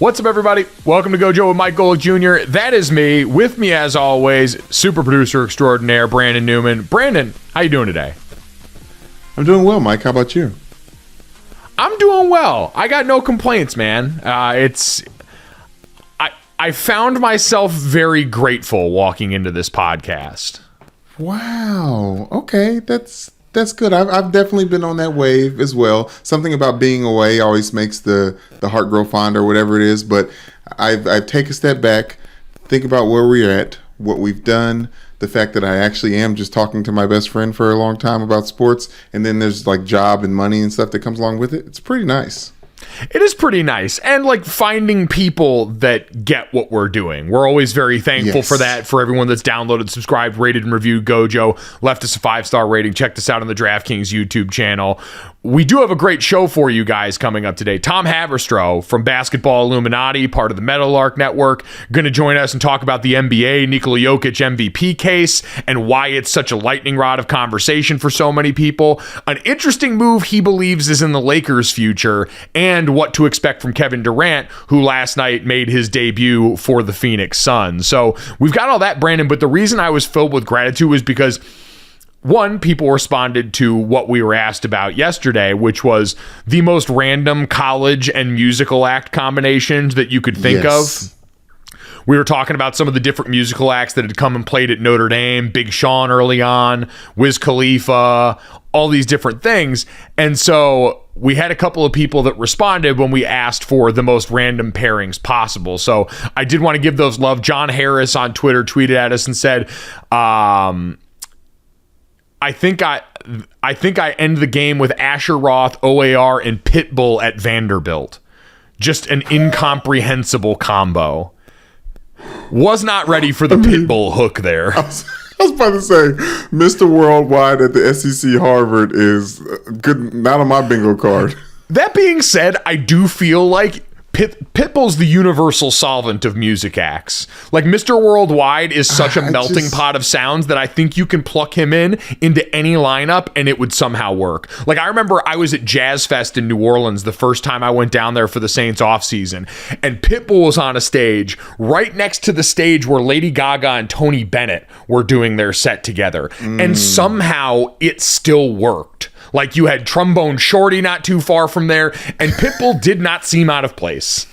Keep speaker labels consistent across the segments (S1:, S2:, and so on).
S1: What's up, everybody? Welcome to Gojo with Mike Golick Jr. That is me. With me, as always, super producer extraordinaire, Brandon Newman. Brandon, how you doing today?
S2: I'm doing well, Mike. How about you?
S1: I'm doing well. I got no complaints, man. I found myself very grateful walking into this podcast.
S2: Wow. Okay, that's good. I've definitely been on that wave as well. Something about being away always makes the heart grow fond or whatever it is. But I've take a step back, think about where we're at, what we've done, the fact that I actually am just talking to my best friend for a long time about sports, and then there's like job and money and stuff that comes along with it. It's pretty nice.
S1: It is pretty nice. And like finding people that get what we're doing. We're always very thankful for that, for everyone that's downloaded, subscribed, rated, and reviewed Gojo, left us a 5-star rating, checked us out on the DraftKings YouTube channel. We do have a great show for you guys coming up today. Tom Haberstroh from Basketball Illuminati, part of the Meadowlark Network, going to join us and talk about the NBA Nikola Jokic MVP case and why it's such a lightning rod of conversation for so many people. An interesting move he believes is in the Lakers' future, and what to expect from Kevin Durant, who last night made his debut for the Phoenix Suns. So we've got all that, Brandon, but the reason I was filled with gratitude was because one, people responded to what we were asked about yesterday, which was the most random college and musical act combinations that you could think of. We were talking about some of the different musical acts that had come and played at Notre Dame, Big Sean early on, Wiz Khalifa, all these different things. And so we had a couple of people that responded when we asked for the most random pairings possible. So I did want to give those love. John Harris on Twitter tweeted at us and said, I think I end the game with Asher Roth, OAR, and Pitbull at Vanderbilt. Just an incomprehensible combo. Was not ready for the Pitbull hook there.
S2: I was about to say, Mr. Worldwide at the SEC Harvard is good, not on my bingo card.
S1: That being said, I do feel like Pitbull's the universal solvent of music acts. Like, Mr. Worldwide is such a melting pot of sounds that I think you can pluck him into any lineup and it would somehow work. Like, I remember I was at Jazz Fest in New Orleans the first time I went down there for the Saints offseason, and Pitbull was on a stage right next to the stage where Lady Gaga and Tony Bennett were doing their set together. And somehow it still worked. Like, you had Trombone Shorty not too far from there, and Pitbull did not seem out of place.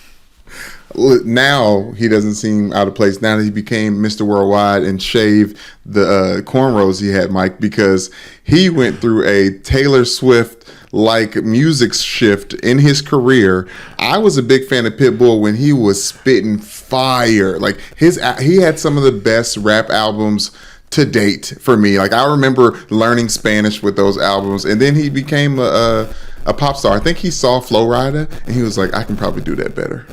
S2: Now he doesn't seem out of place. Now that he became Mr. Worldwide and shaved the cornrows he had, Mike, because he went through a Taylor Swift-like music shift in his career. I was a big fan of Pitbull when he was spitting fire. Like, he had some of the best rap albums to date for me. Like, I remember learning Spanish with those albums, and then he became a pop star. I think he saw Flo Rida and he was like, I can probably do that better.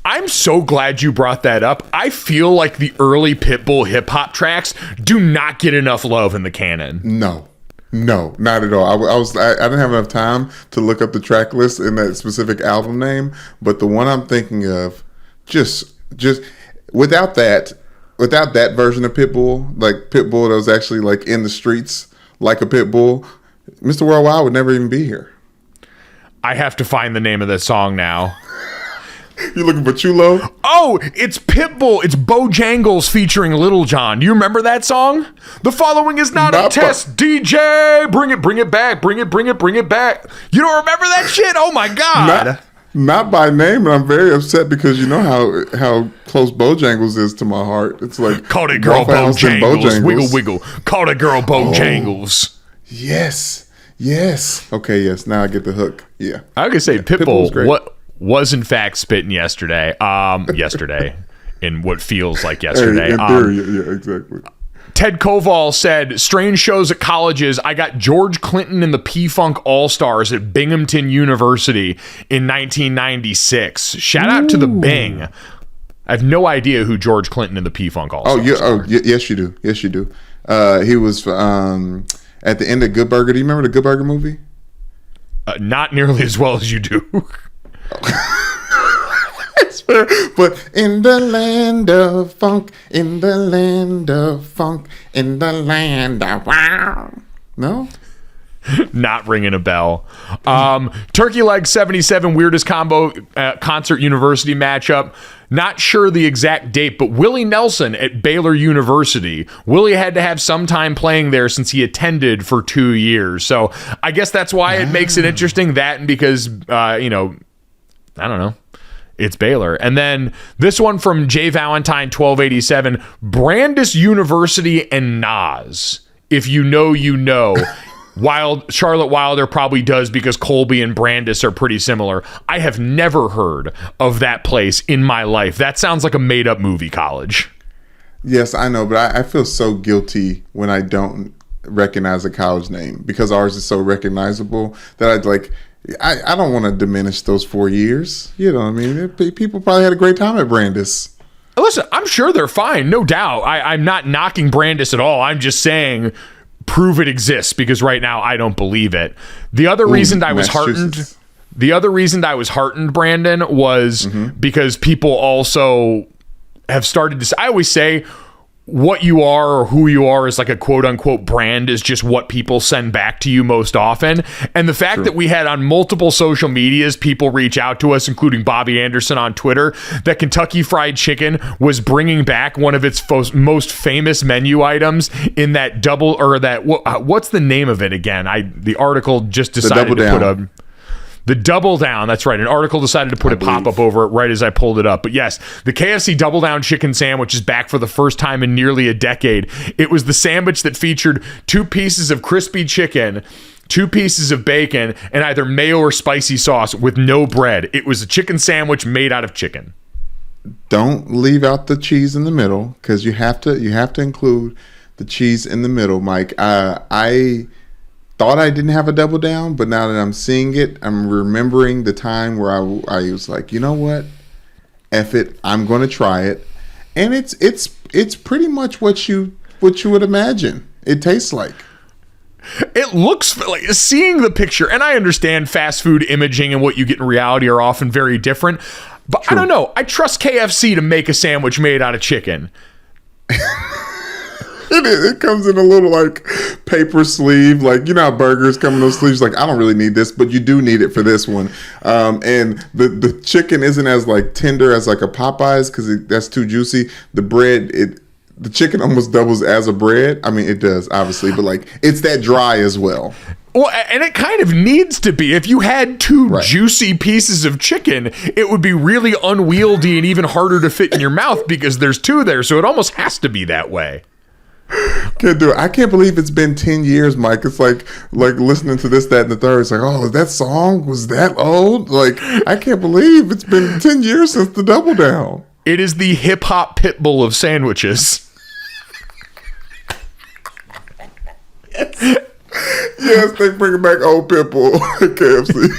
S1: I'm so glad you brought that up. I feel like the early Pitbull hip hop tracks do not get enough love in the canon.
S2: No, not at all. I didn't have enough time to look up the track list in that specific album name, but the one I'm thinking of, just without that version of Pitbull, like Pitbull that was actually like in the streets like a Pitbull, Mr. Worldwide would never even be here.
S1: I have to find the name of that song now.
S2: You looking for Chulo?
S1: Oh, it's Pitbull. It's Bojangles featuring Little John. Do you remember that song? The following is not a test. DJ, bring it back. Bring it back. You don't remember that shit? Oh my God.
S2: Not by name, and I'm very upset because you know how close Bojangles is to my heart. It's like,
S1: call it girl Bojangles. Wiggle wiggle. Call it girl Bojangles.
S2: Yes. Okay, yes. Now I get the hook. Yeah.
S1: I was gonna say Pitbull was in fact spitting yesterday. In what feels like yesterday.
S2: In theory, yeah, exactly.
S1: Ted Koval said, strange shows at colleges. I got George Clinton and the P-Funk All-Stars at Binghamton University in 1996. Shout out to the Bing. I have no idea who George Clinton and the P-Funk All-Stars are.
S2: Yes, you do. He was at the end of Good Burger. Do you remember the Good Burger movie?
S1: Not nearly as well as you do.
S2: But in the land of funk, in the land of funk, in the land of wow. No?
S1: Not ringing a bell. Turkey Leg 77, weirdest combo concert university matchup. Not sure the exact date, but Willie Nelson at Baylor University. Willie had to have some time playing there since he attended for 2 years. So I guess that's why it makes it interesting. That and because, I don't know. It's Baylor. And then this one from Jay Valentine 1287, Brandis University and Nas. If you know, you know. Charlotte Wilder probably does because Colby and Brandis are pretty similar. I have never heard of that place in my life. That sounds like a made-up movie college.
S2: Yes, I know, but I feel so guilty when I don't recognize a college name because ours is so recognizable that I don't want to diminish those 4 years. You know what I mean? People probably had a great time at Brandis.
S1: Listen, I'm sure they're fine, no doubt. I'm not knocking Brandis at all. I'm just saying prove it exists because right now I don't believe it. The other reason I was heartened, Brandon, was because people also have started to say, I always say what you are or who you are is like a quote unquote brand is just what people send back to you most often. And the fact that we had on multiple social medias, people reach out to us, including Bobby Anderson on Twitter, that Kentucky Fried Chicken was bringing back one of its most famous menu items in that double or that, what's the name of it again? The article just decided to put the Double Down, that's right. An article decided to put a pop-up over it right as I pulled it up. But yes, the KFC Double Down chicken sandwich is back for the first time in nearly a decade. It was the sandwich that featured 2 pieces of crispy chicken, 2 pieces of bacon, and either mayo or spicy sauce with no bread. It was a chicken sandwich made out of chicken.
S2: Don't leave out the cheese in the middle because you have to include the cheese in the middle, Mike. I thought I didn't have a Double Down, but now that I'm seeing it, I'm remembering the time where I was like, you know what, F it, I'm going to try it, and it's pretty much what you would imagine it tastes like.
S1: It looks like, seeing the picture, and I understand fast food imaging and what you get in reality are often very different, but I don't know. I trust KFC to make a sandwich made out of chicken.
S2: It comes in a little like paper sleeve, like you know how burgers come in those sleeves. Like I don't really need this, but you do need it for this one. And the chicken isn't as like tender as like a Popeyes because that's too juicy. The bread, the chicken almost doubles as a bread. I mean, it does obviously, but like it's that dry as well.
S1: Well, and it kind of needs to be. If you had 2 juicy pieces of chicken, it would be really unwieldy and even harder to fit in your mouth because there's 2 there. So it almost has to be that way.
S2: Can't do it. I can't believe it's been 10 years, Mike. It's like listening to this, that, and the third. It's like, oh, that song was that old? Like, I can't believe it's been 10 years since the Double Down.
S1: It is the hip hop pit bull of sandwiches.
S2: Yes, they bring back old Pitbull at KFC.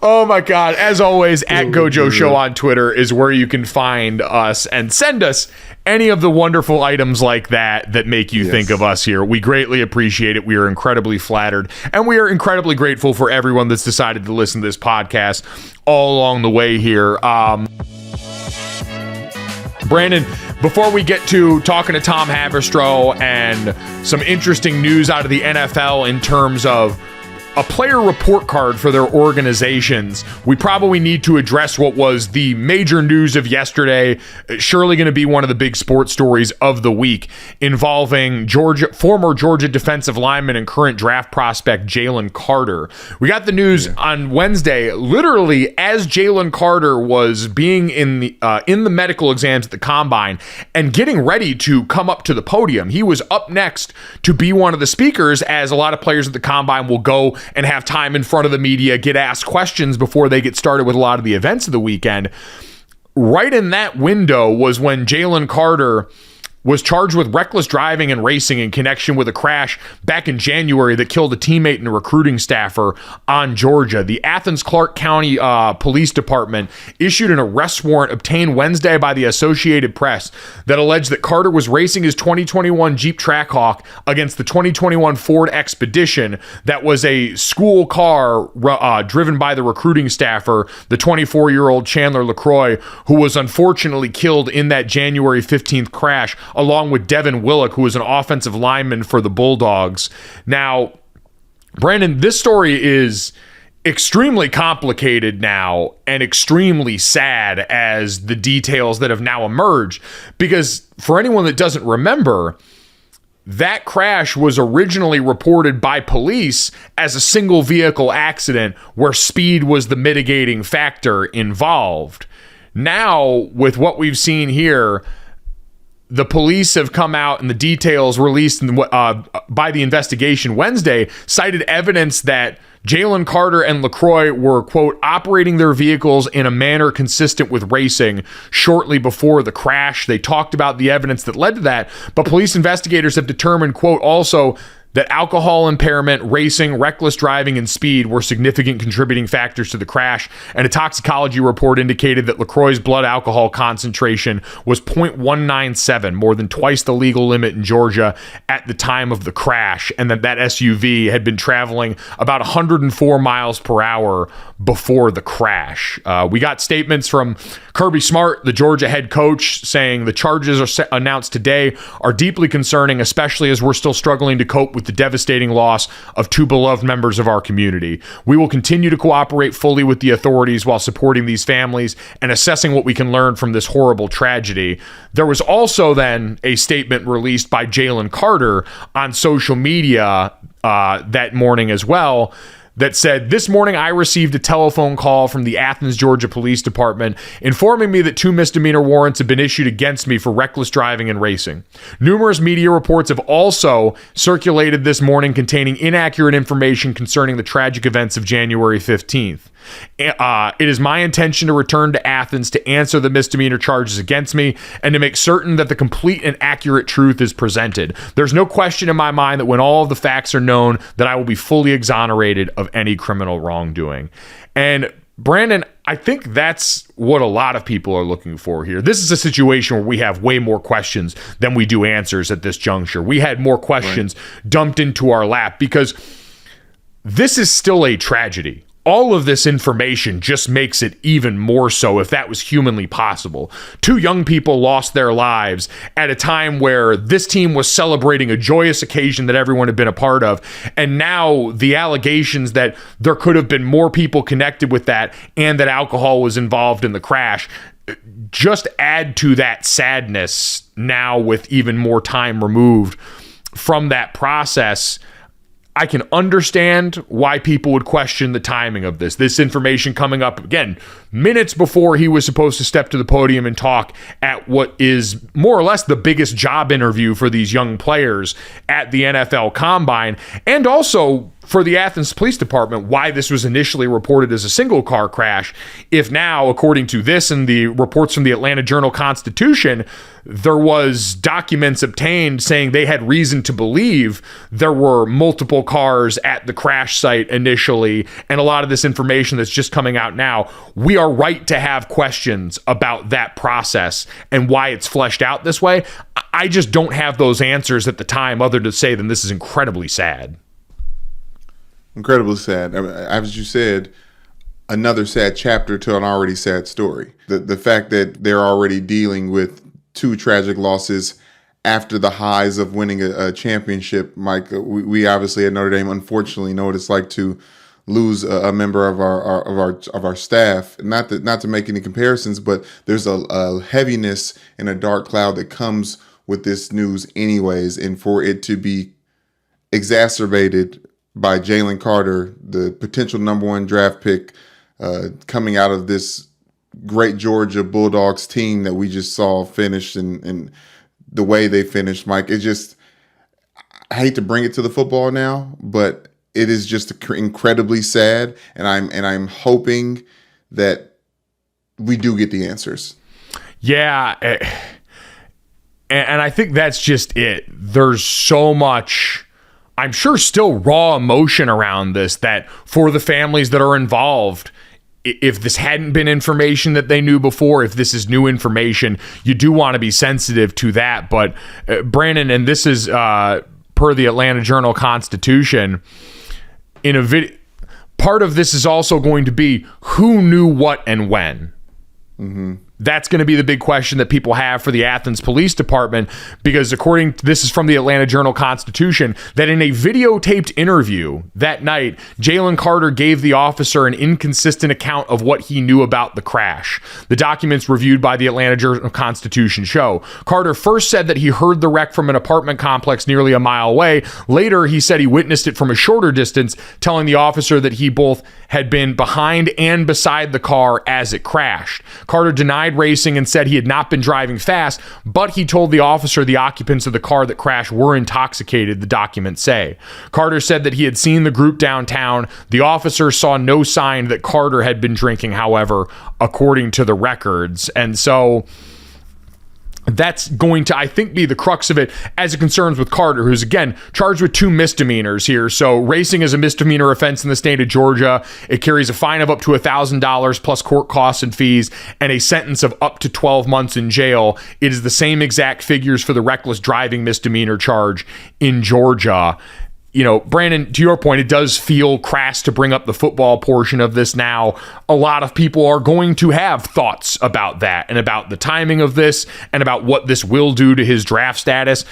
S1: Oh my God. As always, at Gojo Show on Twitter is where you can find us and send us any of the wonderful items like that make you think of us here. We greatly appreciate it. We are incredibly flattered, and we are incredibly grateful for everyone that's decided to listen to this podcast all along the way here. Brandon, before we get to talking to Tom Haberstroh and some interesting news out of the NFL in terms of a player report card for their organizations, we probably need to address what was the major news of yesterday, surely going to be one of the big sports stories of the week, involving former Georgia defensive lineman and current draft prospect Jalen Carter. We got the news on Wednesday, literally as Jalen Carter was being in the medical exams at the combine and getting ready to come up to the podium. He was up next to be one of the speakers, as a lot of players at the combine will go and have time in front of the media, get asked questions before they get started with a lot of the events of the weekend. Right in that window was when Jalen Carter was charged with reckless driving and racing in connection with a crash back in January that killed a teammate and a recruiting staffer on Georgia. The Athens-Clarke County Police Department issued an arrest warrant obtained Wednesday by the Associated Press that alleged that Carter was racing his 2021 Jeep Trackhawk against the 2021 Ford Expedition that was a school car driven by the recruiting staffer, the 24-year-old Chandler LaCroix, who was unfortunately killed in that January 15th crash along with Devin Willock, who was an offensive lineman for the Bulldogs. Now, Brandon, this story is extremely complicated now and extremely sad as the details that have now emerged, because for anyone that doesn't remember, that crash was originally reported by police as a single vehicle accident where speed was the mitigating factor involved. Now, with what we've seen here, the police have come out, and the details released by the investigation Wednesday cited evidence that Jalen Carter and LaCroix were, quote, operating their vehicles in a manner consistent with racing shortly before the crash. They talked about the evidence that led to that, but police investigators have determined, quote, also that alcohol impairment, racing, reckless driving, and speed were significant contributing factors to the crash. And a toxicology report indicated that LaCroix's blood alcohol concentration was 0.197, more than twice the legal limit in Georgia at the time of the crash, and that SUV had been traveling about 104 miles per hour before the crash. We got statements from Kirby Smart, the Georgia head coach, saying the charges announced today are deeply concerning, especially as we're still struggling to cope with the devastating loss of two beloved members of our community. We will continue to cooperate fully with the authorities while supporting these families and assessing what we can learn from this horrible tragedy. There was also then a statement released by Jalen Carter on social media that morning as well, that said, "This morning I received a telephone call from the Athens, Georgia Police Department informing me that 2 misdemeanor warrants have been issued against me for reckless driving and racing. Numerous media reports have also circulated this morning containing inaccurate information concerning the tragic events of January 15th. It is my intention to return to Athens to answer the misdemeanor charges against me and to make certain that the complete and accurate truth is presented. There's no question in my mind that when all of the facts are known, that I will be fully exonerated of any criminal wrongdoing." And Brandon, I think that's what a lot of people are looking for here. This is a situation where we have way more questions than we do answers at this juncture. We had more questions dumped into our lap because this is still a tragedy. All of this information just makes it even more so, if that was humanly possible. 2 young people lost their lives at a time where this team was celebrating a joyous occasion that everyone had been a part of. And now the allegations that there could have been more people connected with that and that alcohol was involved in the crash just add to that sadness now, with even more time removed from that process. I can understand why people would question the timing of this. This information coming up, again, minutes before he was supposed to step to the podium and talk at what is more or less the biggest job interview for these young players at the NFL Combine. And also for the Athens Police Department, why this was initially reported as a single car crash, if now, according to this and the reports from the Atlanta Journal-Constitution, there was documents obtained saying they had reason to believe there were multiple cars at the crash site initially, and a lot of this information that's just coming out now. We are right to have questions about that process and why it's fleshed out this way. I just don't have those answers at the time, other to say than this is incredibly sad.
S2: Incredibly sad. I mean, as you said, another sad chapter to an already sad story. The fact that they're already dealing with 2 tragic losses after the highs of winning a championship, Mike. We obviously at Notre Dame unfortunately know what it's like to lose a member of our staff. Not to make any comparisons, but there's a heaviness and a dark cloud that comes with this news anyways, and for it to be exacerbated by Jalen Carter, the potential number 1 draft pick, coming out of this great Georgia Bulldogs team that we just saw finish, and the way they finished, Mike, it just, I hate to bring it to the football now, but it is just incredibly sad, and I'm hoping that we do get the answers.
S1: Yeah, and I think that's just it. There's so much, I'm sure, still raw emotion around this, that for the families that are involved, if this hadn't been information that they knew before, if this is new information, you do want to be sensitive to that. But Brandon, and this is per the Atlanta Journal-Constitution, in a video, part of this is also going to be who knew what and when. Mm-hmm. That's going to be the big question that people have for the Athens Police Department, because this is from the Atlanta Journal-Constitution, that in a videotaped interview that night, Jalen Carter gave the officer an inconsistent account of what he knew about the crash. The documents reviewed by the Atlanta Journal-Constitution show Carter first said that he heard the wreck from an apartment complex nearly a mile away. Later, he said he witnessed it from a shorter distance, telling the officer that he both had been behind and beside the car as it crashed. Carter denied racing and said he had not been driving fast, but he told the officer the occupants of the car that crashed were intoxicated, the documents say. Carter said that he had seen the group downtown. The officer saw no sign that Carter had been drinking, however, according to the records. And so that's going to, I think, be the crux of it as it concerns with Carter, who's, again, charged with 2 misdemeanors here. So racing is a misdemeanor offense in the state of Georgia. It carries a fine of up to $1,000 plus court costs and fees and a sentence of up to 12 months in jail. It is the same exact figures for the reckless driving misdemeanor charge in Georgia. You know, Brandon, to your point, it does feel crass to bring up the football portion of this now. A lot of people are going to have thoughts about that and about the timing of this and about what this will do to his draft status.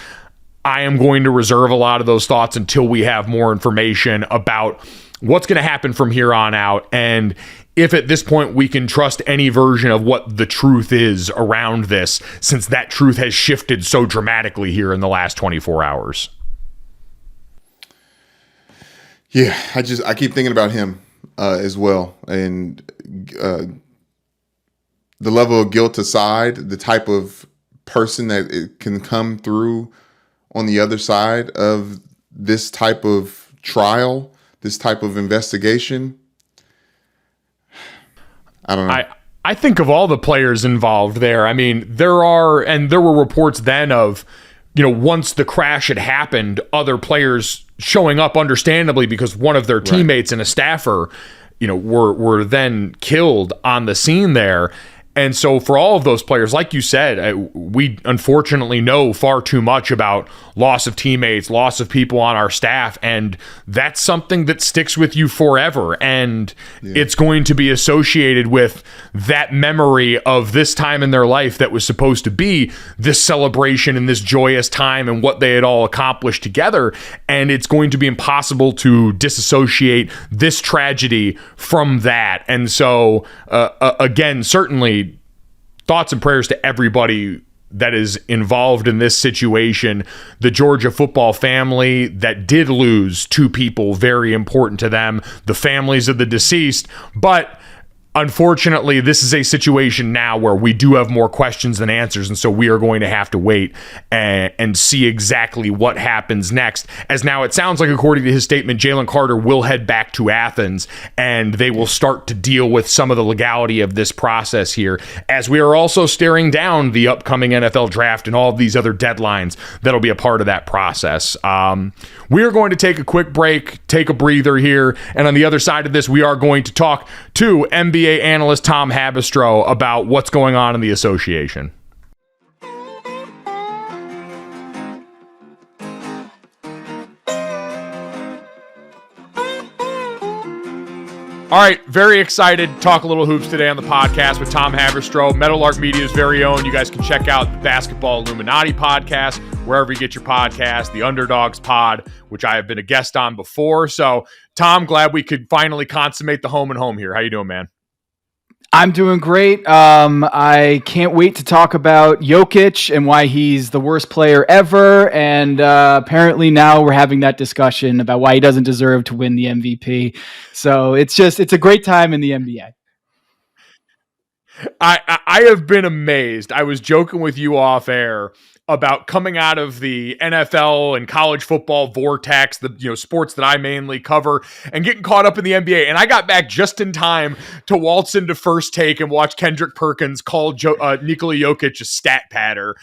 S1: I am going to reserve a lot of those thoughts until we have more information about what's going to happen from here on out, and if at this point we can trust any version of what the truth is around this, since that truth has shifted so dramatically here in the last 24 hours.
S2: Yeah, I keep thinking about him as well, and the level of guilt aside, the type of person that it can come through on the other side of this type of trial, this type of investigation. I don't know.
S1: I think of all the players involved there. I mean, there were reports then of, you know, once the crash had happened, other players showing up, understandably, because one of their teammates and a staffer, you know, were then killed on the scene there. And so for all of those players, like you said, we unfortunately know far too much about loss of teammates, loss of people on our staff, and that's something that sticks with you forever. And it's going to be associated with that memory of this time in their life that was supposed to be this celebration and this joyous time and what they had all accomplished together. And it's going to be impossible to disassociate this tragedy from that. And so, again, certainly, thoughts and prayers to everybody that is involved in this situation. The Georgia football family that did lose 2 people very important to them, the families of the deceased. But unfortunately, this is a situation now where we do have more questions than answers, and so we are going to have to wait and see exactly what happens next. As now it sounds like, according to his statement, Jalen Carter will head back to Athens, and they will start to deal with some of the legality of this process here, as we are also staring down the upcoming NFL draft and all of these other deadlines that'll be a part of that process. We are going to take a quick break, take a breather here, and on the other side of this, we are going to talk to NBA analyst Tom Haberstroh about what's going on in the association. All right, very excited to talk a little hoops today on the podcast with Tom Haberstroh, Meadowlark Media's very own. You guys can check out the Basketball Illuminati podcast, wherever you get your podcast, the Underdogs pod, which I have been a guest on before. So, Tom, glad we could finally consummate the home and home here. How you doing, man?
S3: I'm doing great. I can't wait to talk about Jokic and why he's the worst player ever. And apparently now we're having that discussion about why he doesn't deserve to win the MVP. So it's a great time in the NBA.
S1: I have been amazed. I was joking with you off air about coming out of the NFL and college football vortex, the sports that I mainly cover, and getting caught up in the NBA. And I got back just in time to waltz into First Take and watch Kendrick Perkins call Nikola Jokic a stat patter.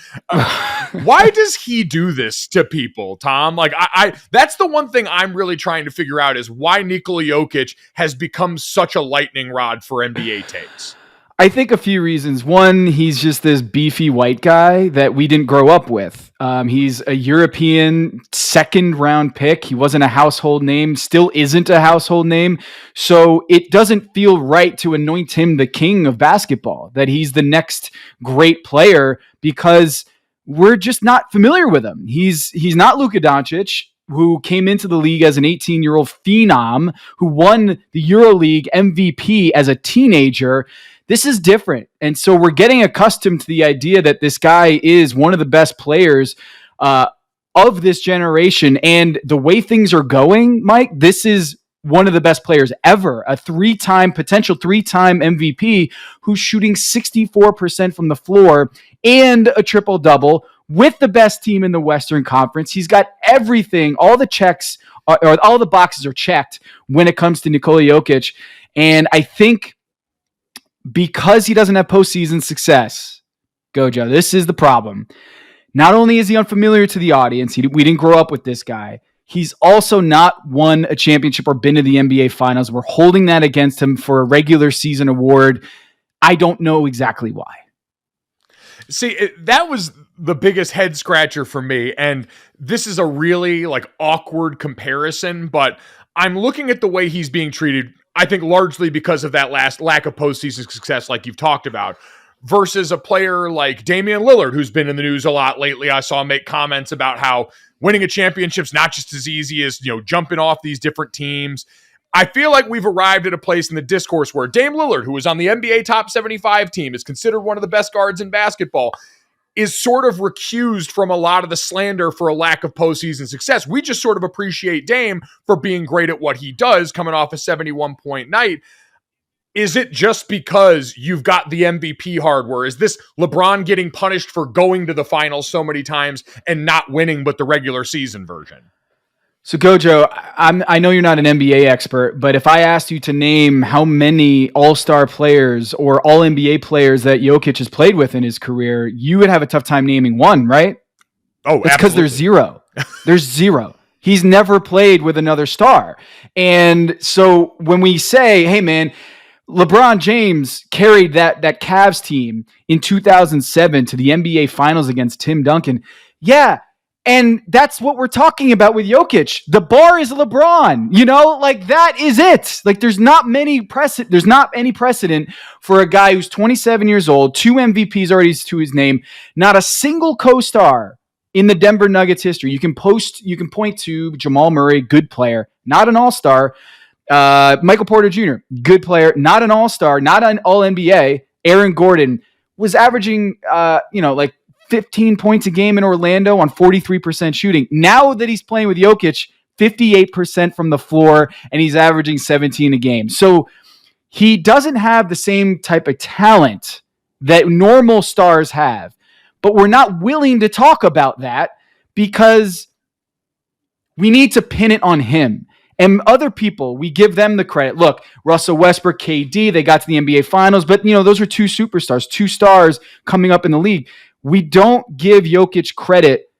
S1: Why does he do this to people, Tom? Like, I that's the one thing I'm really trying to figure out, is why Nikola Jokic has become such a lightning rod for NBA takes.
S3: I think a few reasons. One, he's just this beefy white guy that we didn't grow up with. He's a European second round pick. He wasn't a household name, still isn't a household name. So it doesn't feel right to anoint him the king of basketball, that he's the next great player, because we're just not familiar with him. He's not Luka Doncic, who came into the league as an 18-year-old phenom, who won the EuroLeague MVP as a teenager. This is different. And so we're getting accustomed to the idea that this guy is one of the best players of this generation. And the way things are going, Mike, this is one of the best players ever, a potential three-time MVP who's shooting 64% from the floor and a triple-double with the best team in the Western Conference. He's got everything. All the checks, or all the boxes are checked when it comes to Nikola Jokic. And I think because he doesn't have postseason success, Gojo, this is the problem. Not only is he unfamiliar to the audience, we didn't grow up with this guy, he's also not won a championship or been to the NBA Finals. We're holding that against him for a regular season award. I don't know exactly why.
S1: See, that was the biggest head scratcher for me, and this is a really awkward comparison, but I'm looking at the way he's being treated, I think largely because of that last lack of postseason success like you've talked about, versus a player like Damian Lillard, who's been in the news a lot lately. I saw him make comments about how winning a championship's not just as easy as, jumping off these different teams. I feel like we've arrived at a place in the discourse where Dame Lillard, who was on the NBA top 75 team, is considered one of the best guards in basketball, is sort of recused from a lot of the slander for a lack of postseason success. We just sort of appreciate Dame for being great at what he does, coming off a 71-point night. Is it just because you've got the MVP hardware? Is this LeBron getting punished for going to the finals so many times and not winning but the regular season version?
S3: So Gojo, I know you're not an NBA expert, but if I asked you to name how many all-star players or all-NBA players that Jokic has played with in his career, you would have a tough time naming one, right?
S1: Oh,
S3: it's because there's zero. There's zero. He's never played with another star. And so when we say, hey, man, LeBron James carried that Cavs team in 2007 to the NBA Finals against Tim Duncan. Yeah. And that's what we're talking about with Jokic. The bar is LeBron, that is it. There's not any precedent for a guy who's 27 years old, 2 MVPs already to his name, not a single co-star in the Denver Nuggets history. You can point to Jamal Murray, good player, not an all-star. Michael Porter Jr., good player, not an all-star, not an all-NBA. Aaron Gordon was averaging, 15 points a game in Orlando on 43% shooting. Now that he's playing with Jokic, 58% from the floor, and he's averaging 17 a game. So he doesn't have the same type of talent that normal stars have. But we're not willing to talk about that because we need to pin it on him. And other people, we give them the credit. Look, Russell Westbrook, KD, they got to the NBA Finals, but those are 2 superstars, 2 stars coming up in the league. We don't give Jokic credit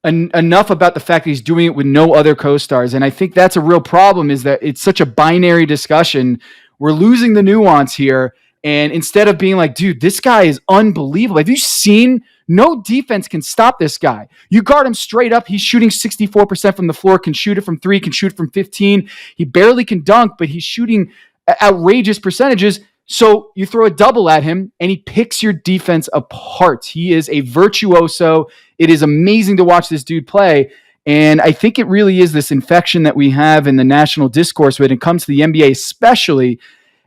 S3: enough about the fact that he's doing it with no other co-stars. And I think that's a real problem, is that it's such a binary discussion. We're losing the nuance here. And instead of being like, dude, this guy is unbelievable. Have you seen? No defense can stop this guy. You guard him straight up. He's shooting 64% from the floor, can shoot it from 3, can shoot it from 15. He barely can dunk, but he's shooting outrageous percentages. So you throw a double at him and he picks your defense apart. He is a virtuoso. It is amazing to watch this dude play. And I think it really is this infection that we have in the national discourse when it comes to the NBA especially.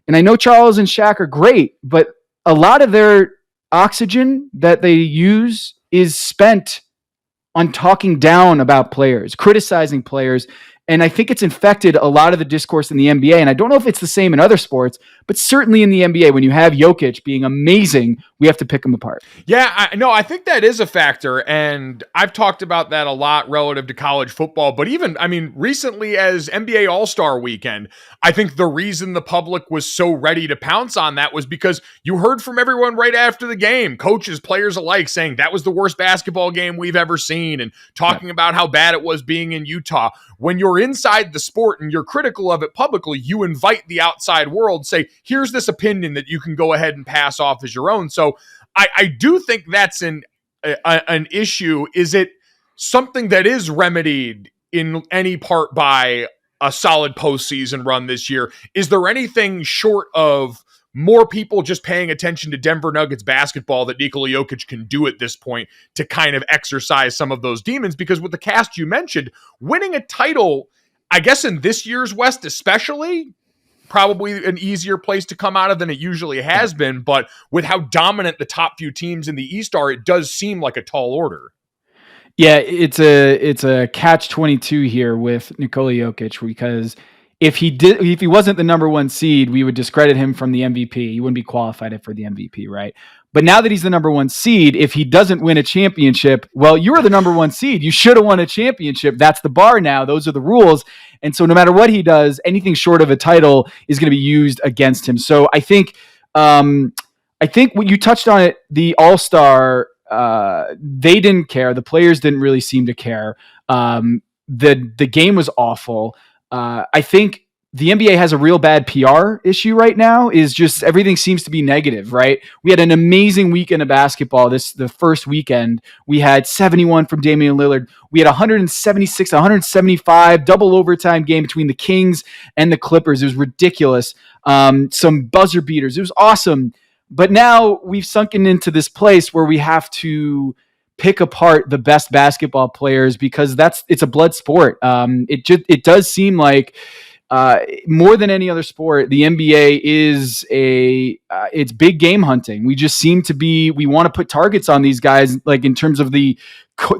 S3: And I know Charles and Shaq are great, but a lot of their oxygen that they use is spent on talking down about players, criticizing players. And I think it's infected a lot of the discourse in the NBA. And I don't know if it's the same in other sports, but certainly in the NBA, when you have Jokic being amazing, we have to pick him apart.
S1: Yeah, I think that is a factor. And I've talked about that a lot relative to college football. But even, recently as NBA All-Star Weekend, I think the reason the public was so ready to pounce on that was because you heard from everyone right after the game, coaches, players alike, saying that was the worst basketball game we've ever seen and talking about how bad it was being in Utah. when you're inside the sport and you're critical of it publicly, you invite the outside world, say, here's this opinion that you can go ahead and pass off as your own. So I do think that's an issue. Is it something that is remedied in any part by a solid postseason run this year? Is there anything short of more people just paying attention to Denver Nuggets basketball that Nikola Jokic can do at this point to kind of exercise some of those demons? Because with the cast you mentioned, winning a title, I guess in this year's West especially, probably an easier place to come out of than it usually has been. But with how dominant the top few teams in the East are, it does seem like a tall order.
S3: Yeah, it's a catch-22 here with Nikola Jokic, because if he wasn't the number one seed, we would discredit him from the MVP. He wouldn't be qualified for the MVP, right? But now that he's the number one seed, if he doesn't win a championship, well, you were the number one seed. You should have won a championship. That's the bar now. Those are the rules. And so no matter what he does, anything short of a title is going to be used against him. So I think what you touched on it, the All-Star, they didn't care. The players didn't really seem to care. The game was awful. I think the NBA has a real bad PR issue right now. Is just everything seems to be negative, right? We had an amazing weekend of basketball. The first weekend, we had 71 from Damian Lillard. We had 176, 175 double overtime game between the Kings and the Clippers. It was ridiculous. Some buzzer beaters. It was awesome. But now we've sunken into this place where we have to pick apart the best basketball players, because it's a blood sport. It does seem like more than any other sport, the NBA is it's big game hunting. We just seem to we want to put targets on these guys, like in terms of the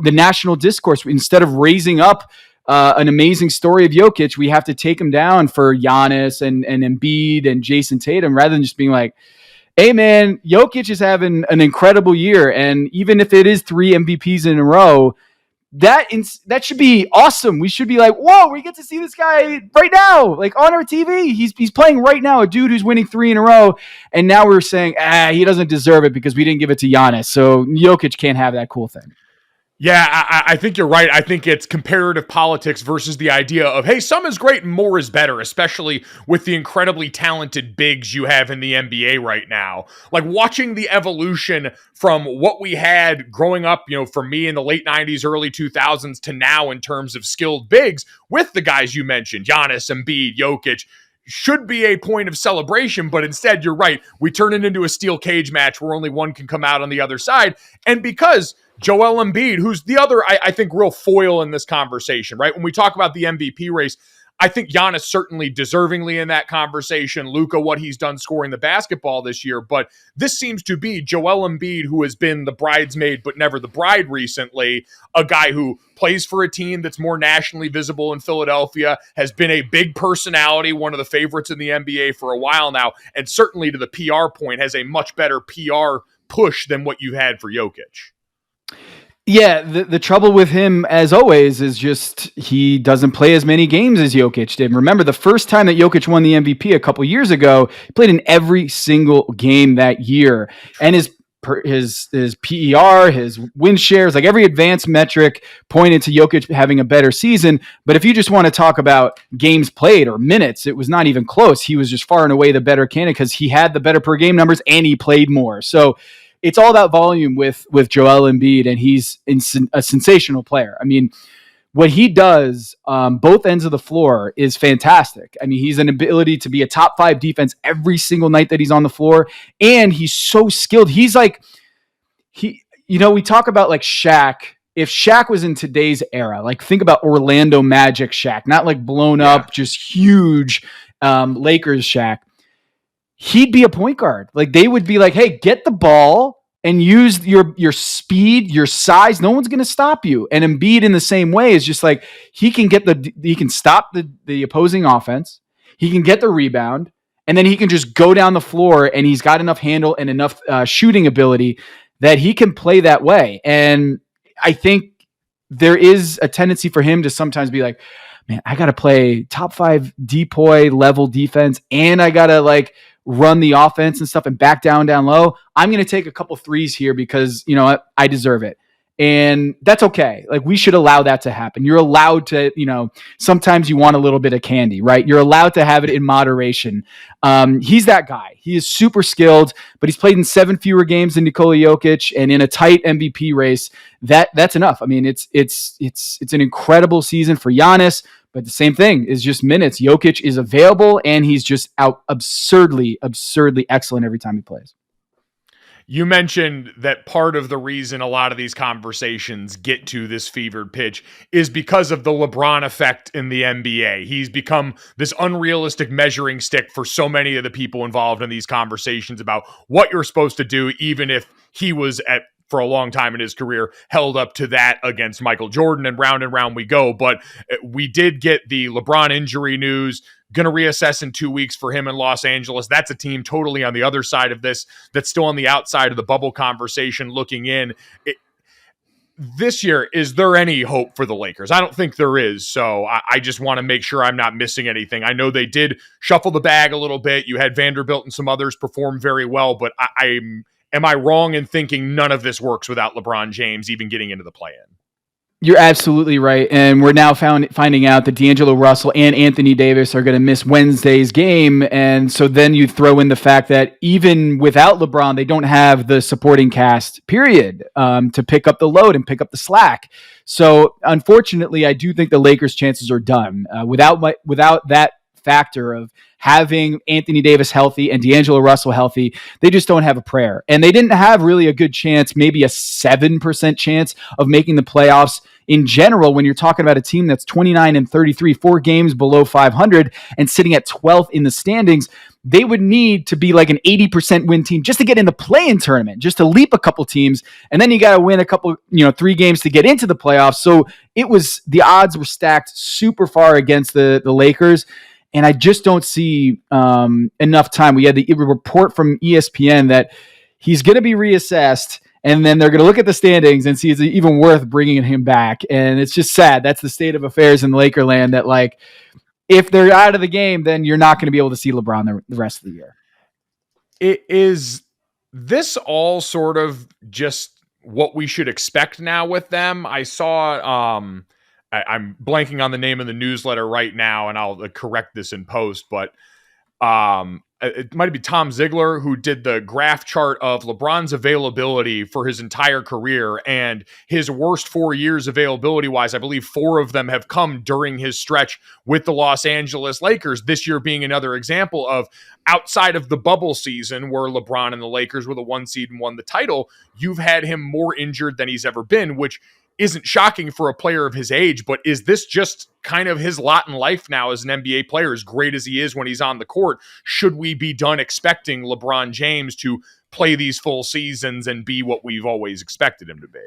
S3: national discourse. Instead of raising up an amazing story of Jokic, we have to take him down for Giannis and Embiid and Jason Tatum, rather than just being like, hey man, Jokic is having an incredible year, and even if it is 3 MVPs in a row, that should be awesome. We should be like, whoa, we get to see this guy right now, like on our TV. He's playing right now, a dude who's winning 3 in a row, and now we're saying, he doesn't deserve it because we didn't give it to Giannis, so Jokic can't have that cool thing.
S1: Yeah, I think you're right. I think it's comparative politics versus the idea of, hey, some is great and more is better, especially with the incredibly talented bigs you have in the NBA right now. Like watching the evolution from what we had growing up, for me in the late 90s, early 2000s to now in terms of skilled bigs with the guys you mentioned, Giannis, Embiid, Jokic, should be a point of celebration, but instead, you're right, we turn it into a steel cage match where only one can come out on the other side. And because Joel Embiid, who's the other, I think, real foil in this conversation, right? When we talk about the MVP race, I think Giannis certainly deservingly in that conversation. Luka, what he's done scoring the basketball this year. But this seems to be Joel Embiid, who has been the bridesmaid but never the bride recently, a guy who plays for a team that's more nationally visible in Philadelphia, has been a big personality, one of the favorites in the NBA for a while now, and certainly to the PR point has a much better PR push than what you've had for Jokic.
S3: Yeah, the trouble with him, as always, is just he doesn't play as many games as Jokic did. Remember, the first time that Jokic won the MVP a couple years ago, he played in every single game that year. And his PER, his win shares, like every advanced metric pointed to Jokic having a better season. But if you just want to talk about games played or minutes, it was not even close. He was just far and away the better candidate because he had the better per game numbers and he played more. So it's all about volume with Joel Embiid, and he's a sensational player. I mean, what he does both ends of the floor is fantastic. I mean, he's an ability to be a top 5 defense every single night that he's on the floor, and he's so skilled. He's like, we talk about like Shaq. If Shaq was in today's era, like think about Orlando Magic Shaq, not like blown up, just huge Lakers Shaq. He'd be a point guard. Like they would be like, hey, get the ball and use your speed, your size. No one's going to stop you. And Embiid in the same way is just like, he can stop the opposing offense. He can get the rebound, and then he can just go down the floor, and he's got enough handle and enough shooting ability that he can play that way. And I think there is a tendency for him to sometimes be like, man, I got to play top 5 DPOY level defense, and I got to like run the offense and stuff and back down low. I'm going to take a couple threes here because, I deserve it. And that's okay. Like, we should allow that to happen. You're allowed to, sometimes you want a little bit of candy, right? You're allowed to have it in moderation. He's that guy. He is super skilled, but he's played in 7 fewer games than Nikola Jokic, and in a tight MVP race, that's enough. I mean, it's an incredible season for Giannis, but the same thing is just minutes. Jokic is available, and he's just out absurdly excellent every time he plays.
S1: You mentioned that part of the reason a lot of these conversations get to this fevered pitch is because of the LeBron effect in the NBA. He's become this unrealistic measuring stick for so many of the people involved in these conversations about what you're supposed to do, even if he was for a long time in his career, held up to that against Michael Jordan, and round we go. But we did get the LeBron injury news. Going to reassess in 2 weeks for him in Los Angeles. That's a team totally on the other side of this, that's still on the outside of the bubble conversation looking in. This year, is there any hope for the Lakers? I don't think there is, so I just want to make sure I'm not missing anything. I know they did shuffle the bag a little bit. You had Vanderbilt and some others perform very well, but am I wrong in thinking none of this works without LeBron James even getting into the play-in?
S3: You're absolutely right. And we're now finding out that D'Angelo Russell and Anthony Davis are going to miss Wednesday's game. And so then you throw in the fact that even without LeBron, they don't have the supporting cast, period, to pick up the load and pick up the slack. So unfortunately, I do think the Lakers' chances are done. Without that factor of having Anthony Davis healthy and D'Angelo Russell healthy, they just don't have a prayer. And they didn't have really a good chance, maybe a 7% chance of making the playoffs in general when you're talking about a team that's 29-33, 4 games below 500 and sitting at 12th in the standings. They would need to be like an 80% win team just to get in the play-in tournament, just to leap a couple teams. And then you got to win a couple, 3 games to get into the playoffs. So the odds were stacked super far against the Lakers. And I just don't see enough time. We had the report from ESPN that he's going to be reassessed, and then they're going to look at the standings and see is it even worth bringing him back. And it's just sad. That's the state of affairs in Lakerland, that like if they're out of the game, then you're not going to be able to see LeBron the rest of the year.
S1: Is this all sort of just what we should expect now with them? I saw I'm blanking on the name of the newsletter right now, and I'll correct this in post, but it might be Tom Ziegler who did the graph chart of LeBron's availability for his entire career, and his worst 4 years availability wise, I believe 4 of them have come during his stretch with the Los Angeles Lakers, this year being another example of outside of the bubble season where LeBron and the Lakers were the 1 seed and won the title, you've had him more injured than he's ever been, which isn't shocking for a player of his age, but is this just kind of his lot in life now as an NBA player, as great as he is when he's on the court? Should we be done expecting LeBron James to play these full seasons and be what we've always expected him to be?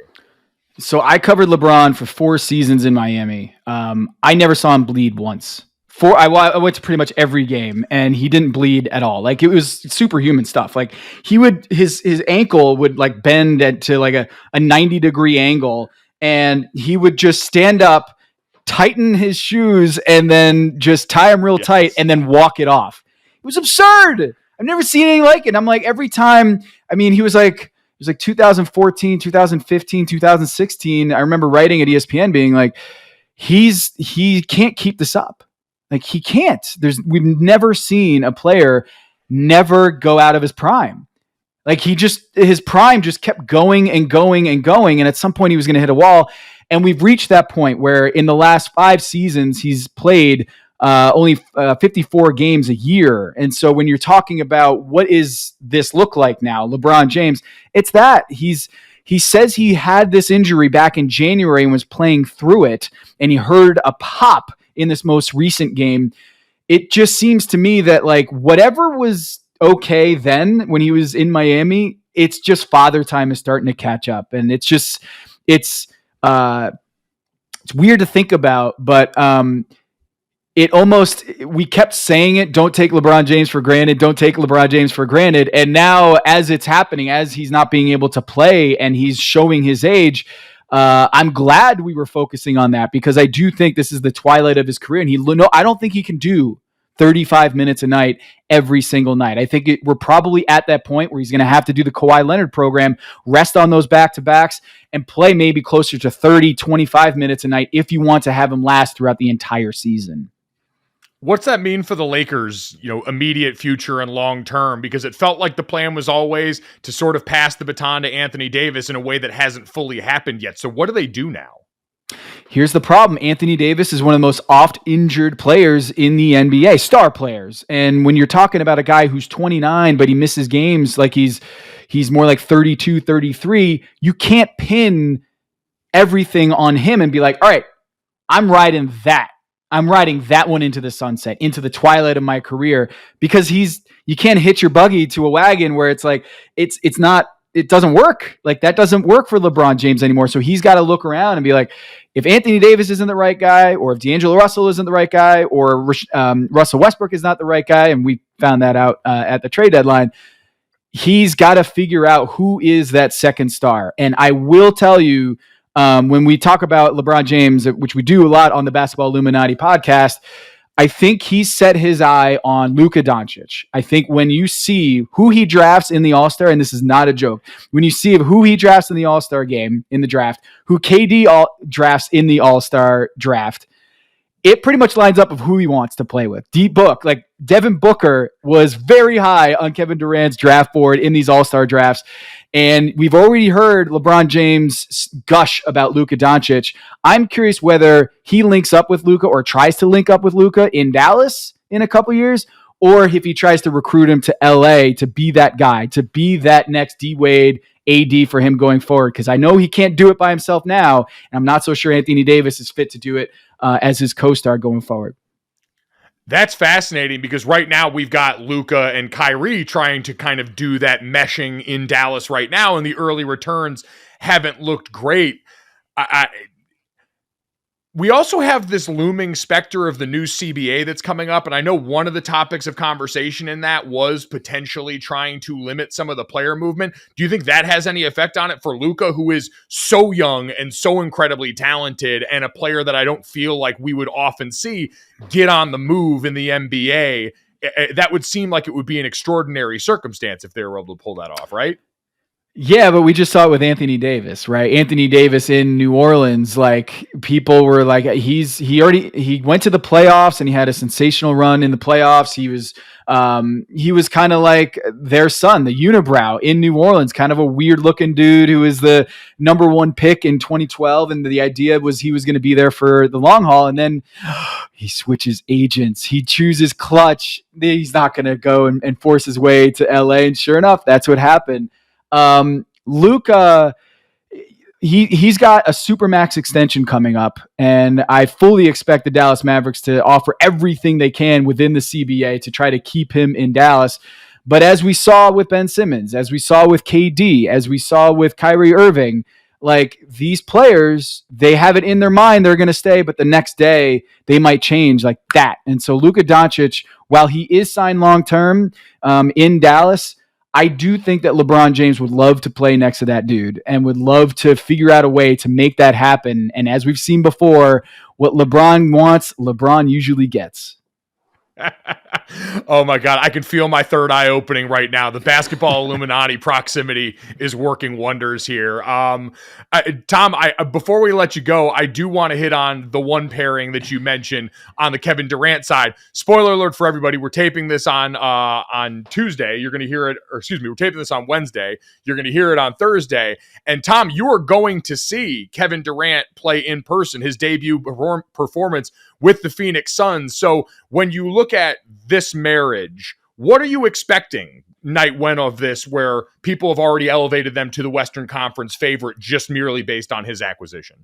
S3: So I covered LeBron for 4 seasons in Miami. I never saw him bleed once. I went to pretty much every game, and he didn't bleed at all. Like, it was superhuman stuff. Like, his ankle would like bend to like a 90-degree angle, and he would just stand up, tighten his shoes, and then just tie them real tight and then walk it off. It was absurd. I've never seen anything like it. I'm like, every time, I mean, it was like 2014, 2015, 2016. I remember writing at ESPN being like, he can't keep this up. Like, he can't. We've never seen a player never go out of his prime. Like, his prime just kept going and going and going. And at some point he was going to hit a wall. And we've reached that point where in the last 5 seasons, he's played only 54 games a year. And so when you're talking about what is this look like now, LeBron James, it's that he says he had this injury back in January and was playing through it. And he heard a pop in this most recent game. It just seems to me that like whatever was okay then when he was in Miami, it's just father time is starting to catch up. And it's weird to think about, but we kept saying it, don't take LeBron James for granted, don't take LeBron James for granted. And now as it's happening, as he's not being able to play and he's showing his age, I'm glad we were focusing on that, because I do think this is the twilight of his career. And I don't think he can do 35 minutes a night every single night. I think we're probably at that point where he's going to have to do the Kawhi Leonard program, rest on those back-to-backs, and play maybe closer to 30, 25 minutes a night if you want to have him last throughout the entire season.
S1: What's that mean for the Lakers, immediate future and long term? Because it felt like the plan was always to sort of pass the baton to Anthony Davis in a way that hasn't fully happened yet. So what do they do now?
S3: Here's the problem. Anthony Davis is one of the most oft injured players in the NBA, star players. And when you're talking about a guy who's 29, but he misses games like he's more like 32, 33, you can't pin everything on him and be like, all right, I'm riding that one into the sunset, into the twilight of my career, because you can't hitch your buggy to a wagon where it's like, it doesn't work. Like that doesn't work for LeBron James anymore. So he's got to look around and be like, if Anthony Davis isn't the right guy, or if D'Angelo Russell isn't the right guy, or Russell Westbrook is not the right guy, and we found that out at the trade deadline, he's got to figure out who is that second star. And I will tell you, when we talk about LeBron James, which we do a lot on the Basketball Illuminati podcast, I think he set his eye on Luka Doncic. I think when you see who he drafts in the All-Star, and this is not a joke, when you see who he drafts in the All-Star game, in the draft, who KD drafts in the All-Star draft, it pretty much lines up of who he wants to play with. Like Devin Booker was very high on Kevin Durant's draft board in these All-Star drafts. And we've already heard LeBron James gush about Luka Doncic. I'm curious whether he links up with Luka or tries to link up with Luka in Dallas in a couple years, or if he tries to recruit him to LA to be that guy, to be that next D-Wade AD for him going forward. Because I know he can't do it by himself now, and I'm not so sure Anthony Davis is fit to do it as his co-star going forward.
S1: That's fascinating because right now we've got Luka and Kyrie trying to kind of do that meshing in Dallas right now, and the early returns haven't looked great. We also have this looming specter of the new CBA that's coming up, and I know one of the topics of conversation in that was potentially trying to limit some of the player movement. Do you think that has any effect on it for Luka, who is so young and so incredibly talented, and a player that I don't feel like we would often see get on the move in the NBA? That would seem like it would be an extraordinary circumstance if they were able to pull that off, right?
S3: Yeah, but we just saw it with Anthony Davis, right? Anthony Davis in New Orleans, like people were like, he went to the playoffs and he had a sensational run in the playoffs. He was kind of like their son, the unibrow in New Orleans, kind of a weird looking dude who was the number one pick in 2012. And the idea was he was going to be there for the long haul. And then he switches agents. He chooses Clutch. He's not going to go and force his way to LA. And sure enough, that's what happened. Luka, he's got a supermax extension coming up, and I fully expect the Dallas Mavericks to offer everything they can within the CBA to try to keep him in Dallas. But as we saw with Ben Simmons, as we saw with KD, as we saw with Kyrie Irving, like these players, they have it in their mind they're going to stay, but the next day they might change like that. And so Luka Doncic, while he is signed long-term in Dallas, I do think that LeBron James would love to play next to that dude and would love to figure out a way to make that happen. And as we've seen before, what LeBron wants, LeBron usually gets.
S1: Oh my God, I can feel my third eye opening right now. The Basketball Illuminati proximity is working wonders here. Tom, before we let you go, I do want to hit on the one pairing that you mentioned on the Kevin Durant side. Spoiler alert for everybody, we're taping this on Tuesday. You're going to hear it, we're taping this on Wednesday. You're going to hear it on Thursday. And Tom, you are going to see Kevin Durant play in person, his debut performance with the Phoenix Suns. So when you look at this marriage, what are you expecting night one of this, where people have already elevated them to the Western Conference favorite just merely based on his acquisition?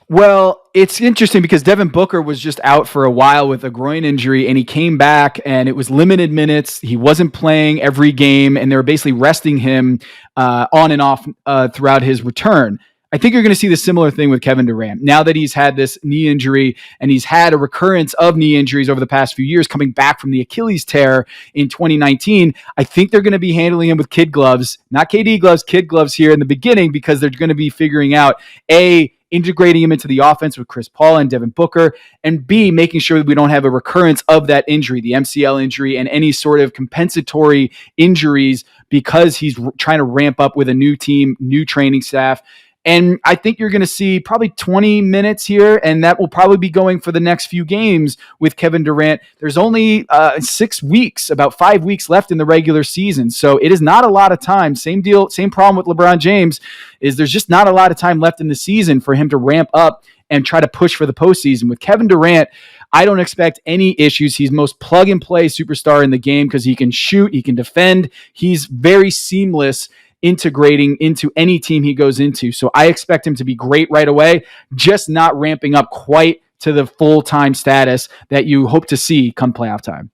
S3: Well, it's interesting because Devin Booker was just out for a while with a groin injury, and he came back and it was limited minutes. He wasn't playing every game, and they were basically resting him on and off throughout his return. I think you're going to see the similar thing with Kevin Durant. Now that he's had this knee injury and he's had a recurrence of knee injuries over the past few years, coming back from the Achilles tear in 2019, I think they're going to be handling him with kid gloves, not KD gloves, kid gloves here in the beginning, because they're going to be figuring out, A, integrating him into the offense with Chris Paul and Devin Booker, and B, making sure that we don't have a recurrence of that injury, the MCL injury, and any sort of compensatory injuries because he's trying to ramp up with a new team, new training staff. And I think you're going to see probably 20 minutes here, and that will probably be going for the next few games with Kevin Durant. There's only 6 weeks, about 5 weeks left in the regular season. So it is not a lot of time. Same deal, same problem with LeBron James is there's just not a lot of time left in the season for him to ramp up and try to push for the postseason. With Kevin Durant, I don't expect any issues. He's most plug-and-play superstar in the game because he can shoot, he can defend. He's very seamless integrating into any team he goes into. So I expect him to be great right away, just not ramping up quite to the full-time status that you hope to see come playoff time.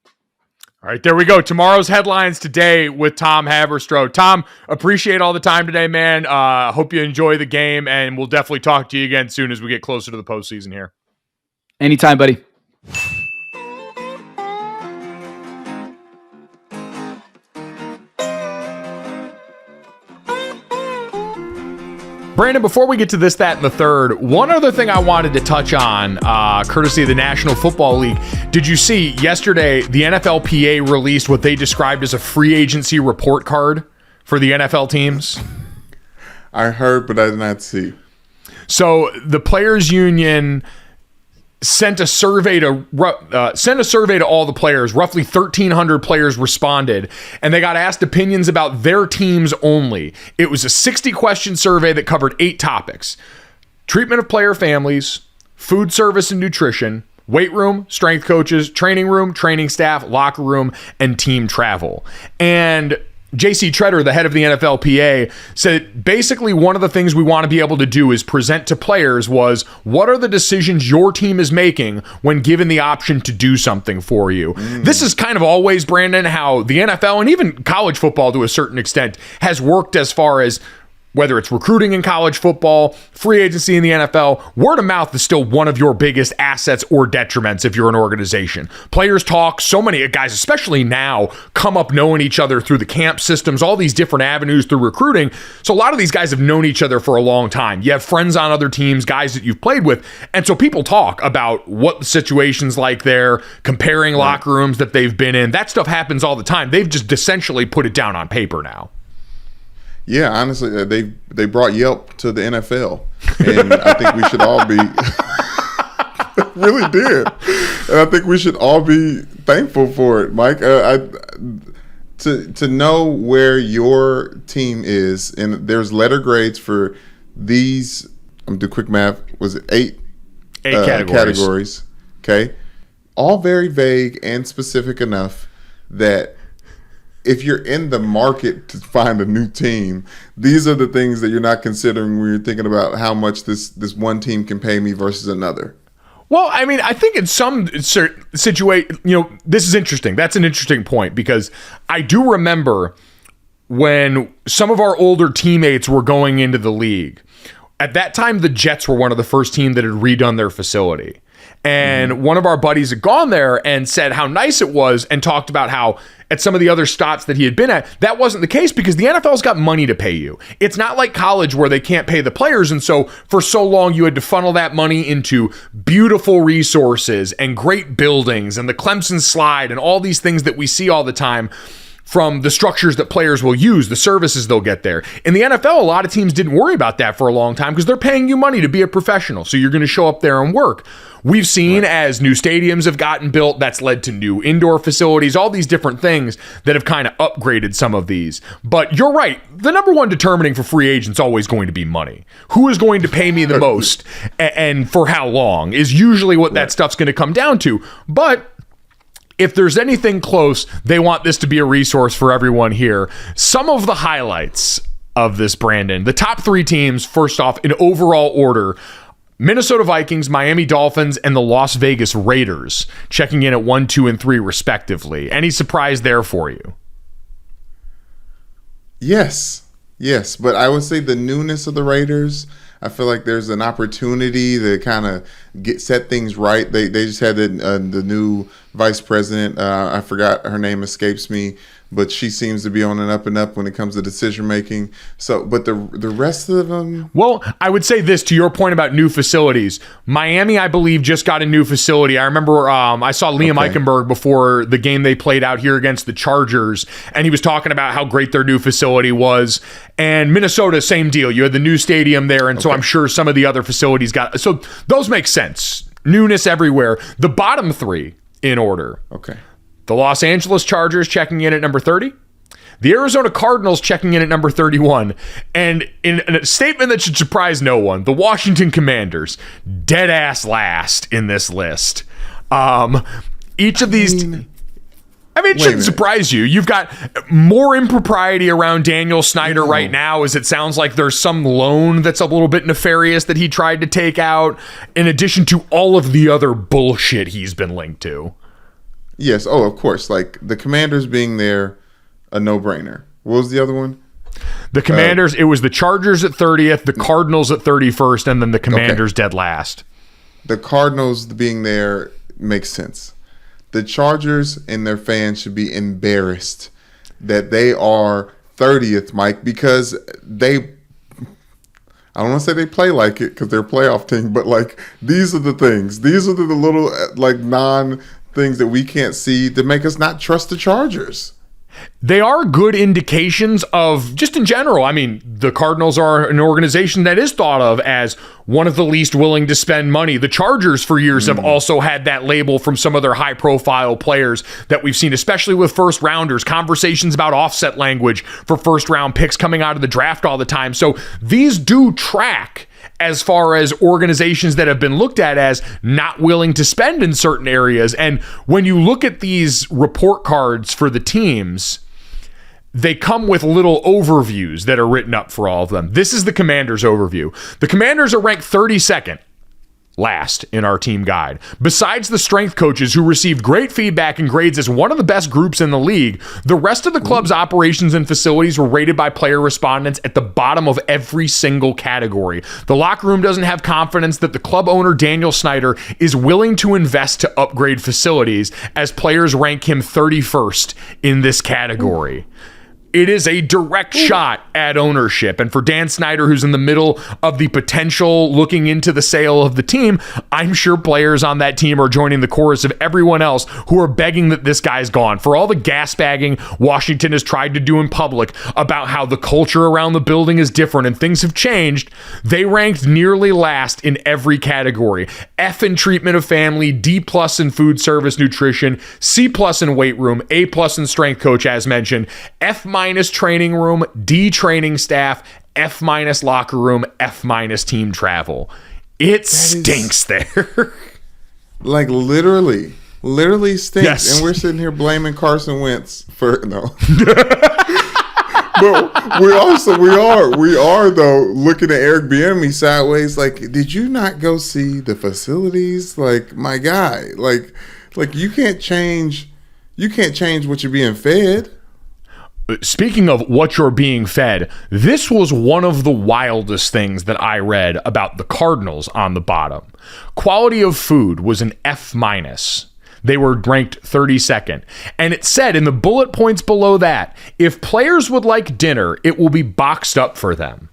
S1: All right, there we go. Tomorrow's headlines today with Tom Haberstroh. Tom, appreciate all the time today, man. Hope you enjoy the game, and we'll definitely talk to you again soon as we get closer to the postseason here.
S3: Anytime, buddy.
S1: Brandon, before we get to this, that, and the third, one other thing I wanted to touch on, courtesy of the National Football League. Did you see yesterday the NFLPA released what they described as a free agency report card for the NFL teams?
S2: I heard, but I did not see.
S1: So the Players Union sent a survey to all the players. Roughly 1,300 players responded, and they got asked opinions about their teams only. It was a 60-question survey that covered 8 topics: treatment of player families, food service and nutrition, weight room, strength coaches, training room, training staff, locker room, and team travel. And J.C. Treader, the head of the NFLPA, said basically one of the things we want to be able to do is present to players was, what are the decisions your team is making when given the option to do something for you? This is kind of always, Brandon, how the NFL and even college football to a certain extent has worked as far as whether it's recruiting in college football, free agency in the NFL, word of mouth is still one of your biggest assets or detriments if you're an organization. Players talk, so many guys, especially now, come up knowing each other through the camp systems, all these different avenues through recruiting. So a lot of these guys have known each other for a long time. You have friends on other teams, guys that you've played with. And so people talk about what the situation's like there, comparing locker rooms that they've been in. That stuff happens all the time. They've just essentially put it down on paper now.
S2: Yeah, honestly, they brought Yelp to the NFL, and I think we should all be really did, and I think we should all be thankful for it, Mike. To know where your team is, and there's letter grades for these. I'm gonna do quick math. Was it eight categories? Okay, all very vague and specific enough that if you're in the market to find a new team, these are the things that you're not considering when you're thinking about how much this one team can pay me versus another.
S1: Well, I mean, I think in some situation, this is interesting. That's an interesting point because I do remember when some of our older teammates were going into the league. At that time, the Jets were one of the first teams that had redone their facility. And one of our buddies had gone there and said how nice it was and talked about how at some of the other stops that he had been at, that wasn't the case because the NFL's got money to pay you. It's not like college where they can't pay the players. And so for so long, you had to funnel that money into beautiful resources and great buildings and the Clemson slide and all these things that we see all the time from the structures that players will use, the services they'll get there. In the NFL, a lot of teams didn't worry about that for a long time because they're paying you money to be a professional. So you're going to show up there and work. We've seen as new stadiums have gotten built, that's led to new indoor facilities, all these different things that have kind of upgraded some of these. But you're right. The number one determining for free agents is always going to be money. Who is going to pay me the most and for how long is usually what that stuff's going to come down to. But if there's anything close, they want this to be a resource for everyone here. Some of the highlights of this, Brandon, the top 3 teams, first off, in overall order, Minnesota Vikings, Miami Dolphins, and the Las Vegas Raiders, checking in at 1, 2, and 3, respectively. Any surprise there for you?
S2: Yes, but I would say the newness of the Raiders, I feel like there's an opportunity to kind of set things right. They just had the new vice president. I forgot her name, escapes me, but she seems to be on an up and up when it comes to decision making. So, but the rest of them.
S1: Well, I would say this to your point about new facilities. Miami, I believe, just got a new facility. I remember I saw Liam Eichenberg before the game they played out here against the Chargers, and he was talking about how great their new facility was. And Minnesota, same deal. You had the new stadium there, and so I'm sure some of the other facilities got. So those make sense. Newness everywhere. The bottom three in order.
S2: Okay.
S1: The Los Angeles Chargers checking in at number 30. The Arizona Cardinals checking in at number 31. And in a statement that should surprise no one, the Washington Commanders, dead ass last in this list. Each of these... it shouldn't surprise you. You've got more impropriety around Daniel Snyder right now, as it sounds like there's some loan that's a little bit nefarious that he tried to take out, in addition to all of the other bullshit he's been linked to.
S2: Yes. Oh, of course. Like the Commanders being there, a no-brainer. What was the other one?
S1: The Commanders, it was the Chargers at 30th, the Cardinals at 31st, and then the Commanders dead last.
S2: The Cardinals being there makes sense. The Chargers and their fans should be embarrassed that they are 30th, Mike, because I don't want to say they play like it because they're a playoff team, but like these are the things. These are the little like non-things that we can't see that make us not trust the Chargers.
S1: They are good indications of, just in general, I mean, the Cardinals are an organization that is thought of as one of the least willing to spend money. The Chargers for years have also had that label from some of their high-profile players that we've seen, especially with first-rounders, conversations about offset language for first-round picks coming out of the draft all the time. So these do track as far as organizations that have been looked at as not willing to spend in certain areas. And when you look at these report cards for the teams, they come with little overviews that are written up for all of them. This is the Commanders overview. The Commanders are ranked 32nd last in our team guide. Besides the strength coaches who received great feedback and grades as one of the best groups in the league, the rest of the club's operations and facilities were rated by player respondents at the bottom of every single category. The locker room doesn't have confidence that the club owner, Daniel Snyder, is willing to invest to upgrade facilities, as players rank him 31st in this category. It is a direct shot at ownership. And for Dan Snyder, who's in the middle of the potential looking into the sale of the team, I'm sure players on that team are joining the chorus of everyone else who are begging that this guy's gone. For all the gas bagging Washington has tried to do in public about how the culture around the building is different and things have changed, they ranked nearly last in every category. F in treatment of family, D plus in food service nutrition, C plus in weight room, A plus in strength coach, as mentioned, F minus training room, D training staff, F minus locker room, F minus team travel. It stinks there.
S2: Like literally stinks.
S1: Yes.
S2: And we're sitting here blaming Carson Wentz for no. But we are though looking at Eric Bieniemy sideways. Like, did you not go see the facilities? Like, my guy, like you can't change what you're being fed.
S1: Speaking of what you're being fed, this was one of the wildest things that I read about the Cardinals on the bottom. Quality of food was an F minus. They were ranked 32nd. And it said in the bullet points below that, if players would like dinner, it will be boxed up for them.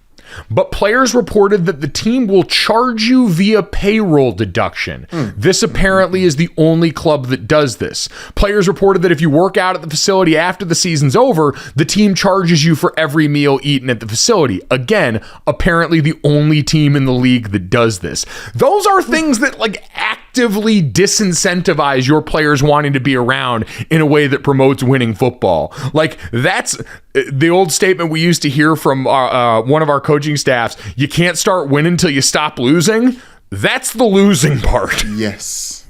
S1: But players reported that the team will charge you via payroll deduction. This apparently is the only club that does this. Players reported that if you work out at the facility after the season's over, the team charges you for every meal eaten at the facility. Again, apparently the only team in the league that does this. Those are things that like actively disincentivize your players wanting to be around in a way that promotes winning football. Like, that's the old statement we used to hear from one of our coaching staffs: you can't start winning till you stop losing. That's the losing part.
S2: Yes.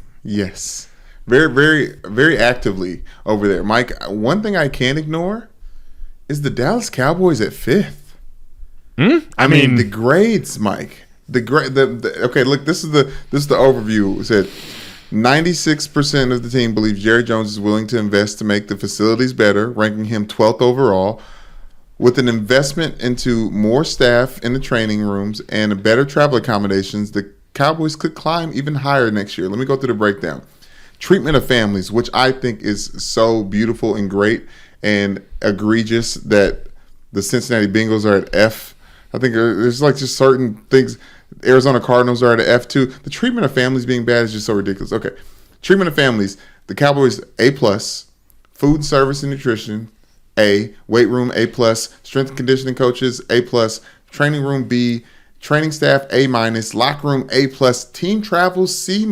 S2: Very, very, very actively over there. Mike, one thing I can't ignore is the Dallas Cowboys at 5th. I mean the grades, Mike. Okay, look, this is the overview. It said 96% of the team believes Jerry Jones is willing to invest to make the facilities better, ranking him 12th overall. With an investment into more staff in the training rooms and better travel accommodations, the Cowboys could climb even higher next year. Let me go through the breakdown. treatment of families, which I think is so beautiful and great and egregious that the Cincinnati Bengals are at F. I think there's like just certain things. Arizona Cardinals are at F too. The treatment of families being bad is just so ridiculous. Okay, treatment of families. The Cowboys A+, food service and nutrition A, weight room A+, strength and conditioning coaches A+, training room B, training staff A-, locker room A+, team travel C-.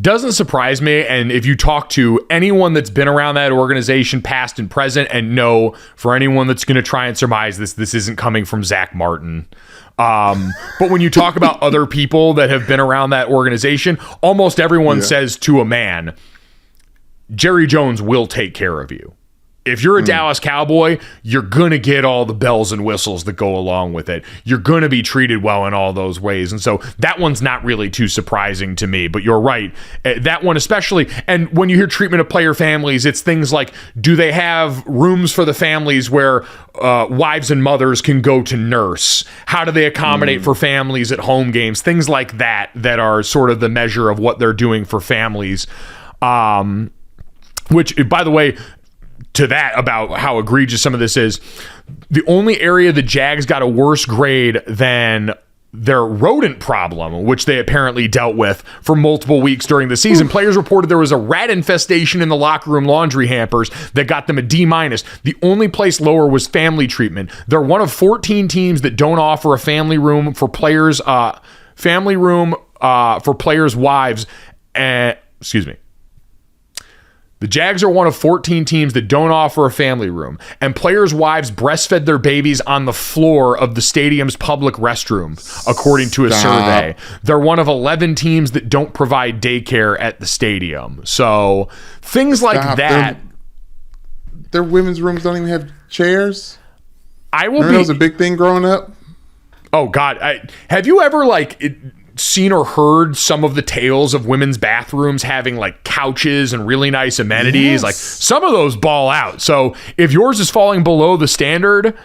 S1: Doesn't surprise me. And if you talk to anyone that's been around that organization, past and present, and know for anyone that's going to try and surmise this isn't coming from Zach Martin. But when you talk about other people that have been around that organization, almost everyone says to a man, Jerry Jones will take care of you. If you're a Dallas Cowboy, you're going to get all the bells and whistles that go along with it. You're going to be treated well in all those ways. And so that one's not really too surprising to me. But you're right. That one especially. And when you hear treatment of player families, it's things like, do they have rooms for the families where wives and mothers can go to nurse? How do they accommodate for families at home games? Things like that are sort of the measure of what they're doing for families. Which, by the way, to that about how egregious some of this is, the only area the Jags got a worse grade than their rodent problem, which they apparently dealt with for multiple weeks during the season. Players reported there was a rat infestation in the locker room laundry hampers that got them a D-. The only place lower was family treatment. They're one of 14 teams that don't offer a family room for players' wives. Excuse me. The Jags are one of 14 teams that don't offer a family room, and players' wives breastfed their babies on the floor of the stadium's public restroom, according to a survey. They're one of 11 teams that don't provide daycare at the stadium. So things like that.
S2: Their women's rooms don't even have chairs.
S1: That
S2: was a big thing growing up.
S1: Oh God, have you ever seen or heard some of the tales of women's bathrooms having like couches and really nice amenities?
S2: Yes.
S1: Like some of those ball out. So if yours is falling below the standard,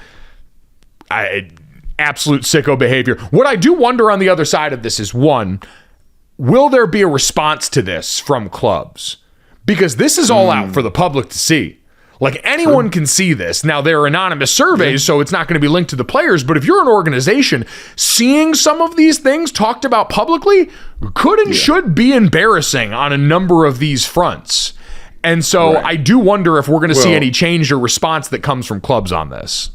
S1: absolute sicko behavior. What I do wonder on the other side of this is, one, will there be a response to this from clubs? Because this is all out for the public to see. Like anyone can see this. Now, they're anonymous surveys, so it's not going to be linked to the players. But if you're an organization, seeing some of these things talked about publicly could and should be embarrassing on a number of these fronts. And so I do wonder if we're going to see any change or response that comes from clubs on this.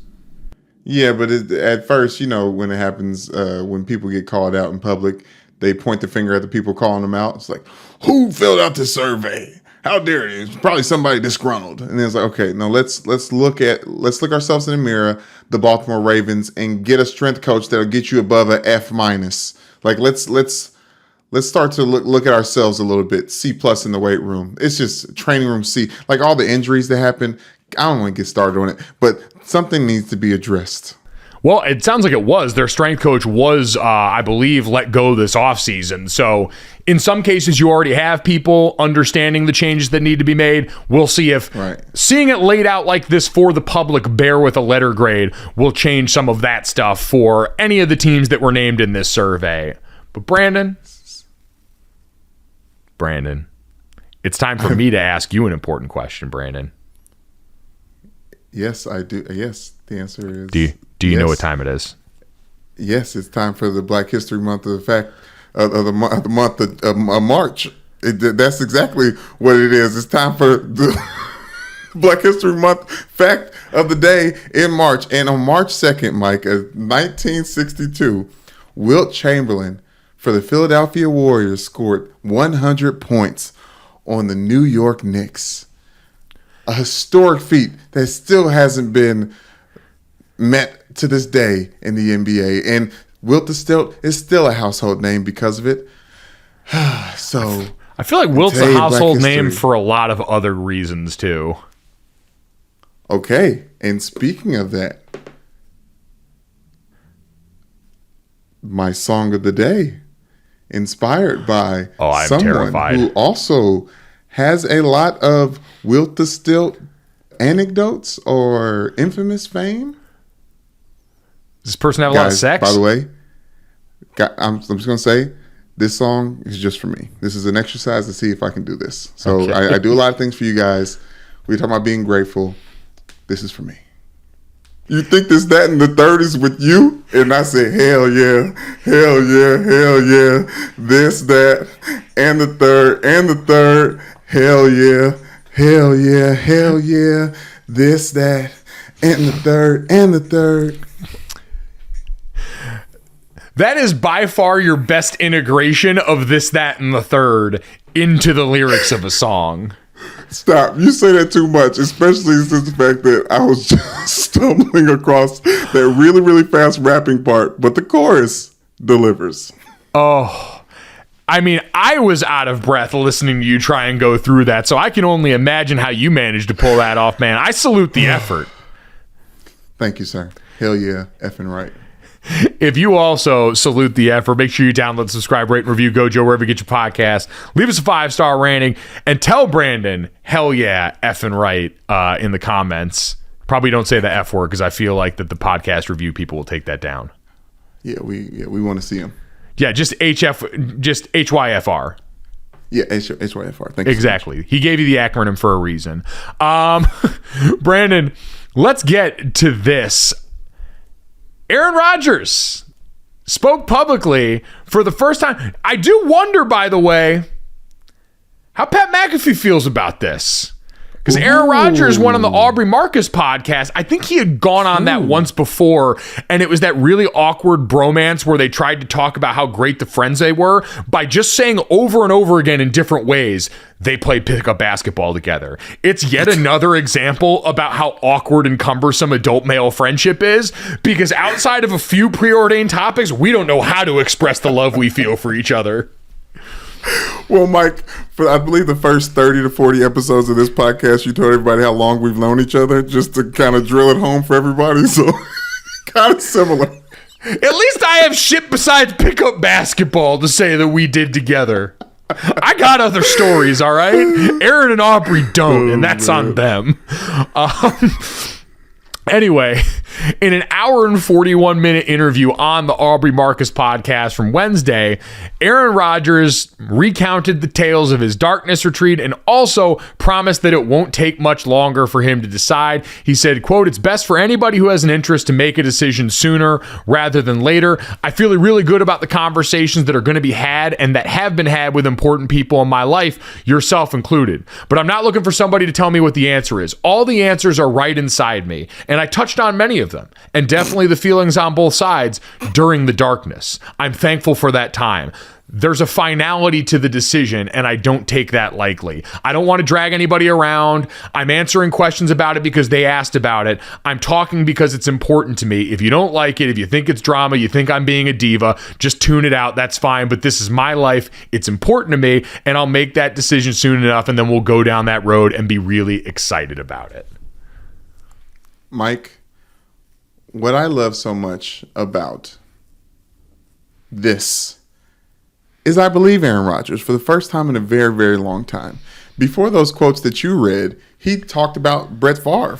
S2: Yeah, but at first, when it happens, when people get called out in public, they point the finger at the people calling them out. It's like, who filled out this survey? How dare you? It's probably somebody disgruntled. And then it's like, okay, no, let's look ourselves in the mirror, the Baltimore Ravens, and get a strength coach that'll get you above an F-. Like let's start to look at ourselves a little bit. C+ in the weight room. It's just training room C. Like all the injuries that happen, I don't want to get started on it, but something needs to be addressed.
S1: Well, it sounds like it was. Their strength coach was, I believe, let go this offseason. So in some cases, you already have people understanding the changes that need to be made. We'll see if seeing it laid out like this for the public, bear with a letter grade, will change some of that stuff for any of the teams that were named in this survey. But Brandon, it's time for me to ask you an important question, Brandon.
S2: Yes, I do. Yes, the answer is...
S1: Do you know what time it is?
S2: Yes, it's time for the Black History Month of the month of March. That's exactly what it is. It's time for the Black History Month fact of the day in March. And on March 2nd, Mike, 1962, Wilt Chamberlain for the Philadelphia Warriors scored 100 points on the New York Knicks. A historic feat that still hasn't been met to this day in the NBA. And Wilt is still a household name because of it. So
S1: I feel like Wilt's a household name for a lot of other reasons too.
S2: Okay. And speaking of that, my song of the day, inspired by someone
S1: terrified.
S2: Who also has a lot of Wilt the Stilt anecdotes or infamous fame.
S1: Does this person have a lot of sex?
S2: By the way, I'm just going to say, this song is just for me. This is an exercise to see if I can do this. So
S1: Okay.
S2: I do a lot of things for you guys. We talk about being grateful. This is for me. You think this, that, and the third is with you? And I say, hell yeah, hell yeah, hell yeah. This, that, and the third, hell yeah, hell yeah, hell yeah. This, that, and the third.
S1: That is by far your best integration of this, that, and the third into the lyrics of a song.
S2: Stop. You say that too much, especially since the fact that I was just stumbling across that really, really fast rapping part, but the chorus delivers.
S1: Oh, I mean, I was out of breath listening to you try and go through that, so I can only imagine how you managed to pull that off, man. I salute the effort.
S2: Thank you, sir. Hell yeah, effing right.
S1: If you also salute the effort, make sure you download, subscribe, rate, and review Gojo wherever you get your podcast. Leave us a 5-star rating and tell Brandon, hell yeah, effing right, in the comments. Probably don't say the F word because I feel like that the podcast review people will take that down.
S2: Yeah, we want to see him.
S1: Yeah, just HYFR.
S2: Yeah, HYFR. Thank you.
S1: Exactly. He gave you the acronym for a reason. Brandon, let's get to this. Aaron Rodgers spoke publicly for the first time. I do wonder, by the way, how Pat McAfee feels about this. Because Aaron Rodgers went on the Aubrey Marcus podcast. I think he had gone on that once before, and it was that really awkward bromance where they tried to talk about how great the friends they were by just saying over and over again in different ways they played pickup basketball together. It's yet another example about how awkward and cumbersome adult male friendship is, because outside of a few preordained topics, we don't know how to express the love we feel for each other.
S2: Well, Mike, for I believe the first 30 to 40 episodes of this podcast, you told everybody how long we've known each other, just to kind of drill it home for everybody. So, kind of similar.
S1: At least I have shit besides pickup basketball to say that we did together. I got other stories, all right? Aaron and Aubrey don't, and that's on them. Anyway, in an hour and 41-minute interview on the Aubrey Marcus podcast from Wednesday, Aaron Rodgers recounted the tales of his darkness retreat and also promised that it won't take much longer for him to decide. He said, quote, "It's best for anybody who has an interest to make a decision sooner rather than later. I feel really good about the conversations that are going to be had and that have been had with important people in my life, yourself included. But I'm not looking for somebody to tell me what the answer is. All the answers are right inside me. And I touched on many of them, and definitely the feelings on both sides during the darkness. I'm thankful for that time. There's a finality to the decision, and I don't take that lightly. I don't want to drag anybody around. I'm answering questions about it because they asked about it. I'm talking because it's important to me. If you don't like it, if you think it's drama, you think I'm being a diva, just tune it out. That's fine, but this is my life. It's important to me, and I'll make that decision soon enough, and then we'll go down that road and be really excited about it."
S2: Mike, what I love so much about this is I believe Aaron Rodgers for the first time in a very, very long time. Before those quotes that you read, he talked about Brett Favre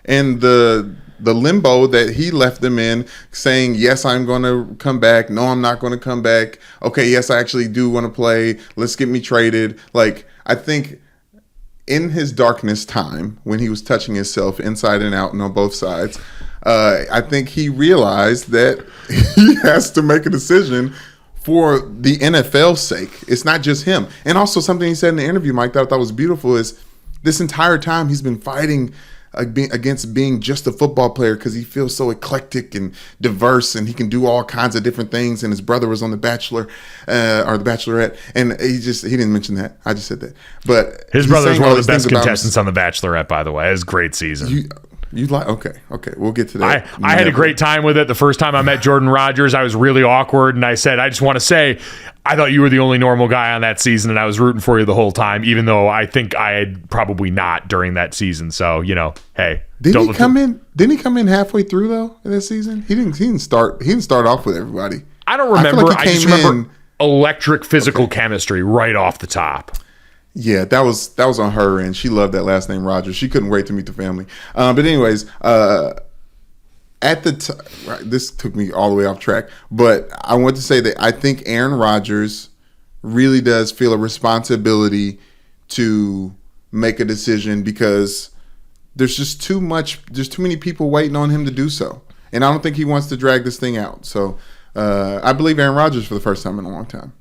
S2: and the limbo that he left them in, saying, yes, I'm going to come back. No, I'm not going to come back. Okay, yes, I actually do want to play. Let's get me traded. Like, I think in his darkness time, when he was touching himself inside and out and on both sides, I think he realized that he has to make a decision for the NFL's sake. It's not just him. And also something he said in the interview, Mike, that I thought was beautiful is this entire time he's been fighting against being just a football player because he feels so eclectic and diverse and he can do all kinds of different things. And his brother was on The Bachelor or The Bachelorette, and he didn't mention that. I just said that. But
S1: his brother was one of the best contestants on The Bachelorette, by the way. It was a great season.
S2: You like okay, we'll get to that.
S1: I had a great time with it. The first time I met Jordan Rodgers, I was really awkward, and I said, I just want to say, I thought you were the only normal guy on that season, and I was rooting for you the whole time, even though I think I had probably not during that season. So, hey.
S2: Didn't he come in halfway through though in this season? He didn't start off with everybody.
S1: I don't remember. I just remember electric physical chemistry right off the top.
S2: Yeah, that was on her end. She loved that last name, Rodgers. She couldn't wait to meet the family. But anyways, at the this took me all the way off track. But I want to say that I think Aaron Rodgers really does feel a responsibility to make a decision because there's just too many people waiting on him to do so. And I don't think he wants to drag this thing out. So I believe Aaron Rodgers for the first time in a long time.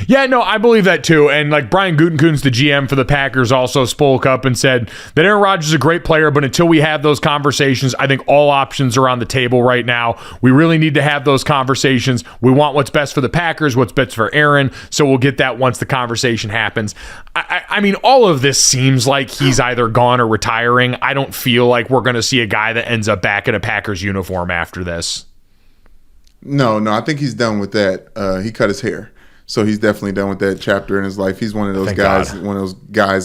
S1: Yeah, no, I believe that too. And like Brian Gutekunst, the GM for the Packers, also spoke up and said that Aaron Rodgers is a great player, but until we have those conversations, I think all options are on the table right now. We really need to have those conversations. We want what's best for the Packers, what's best for Aaron, so we'll get that once the conversation happens. I mean, all of this seems like he's either gone or retiring. I don't feel like we're going to see a guy that ends up back in a Packers uniform after this.
S2: No, I think he's done with that. He cut his hair. So he's definitely done with that chapter in his life. He's one of those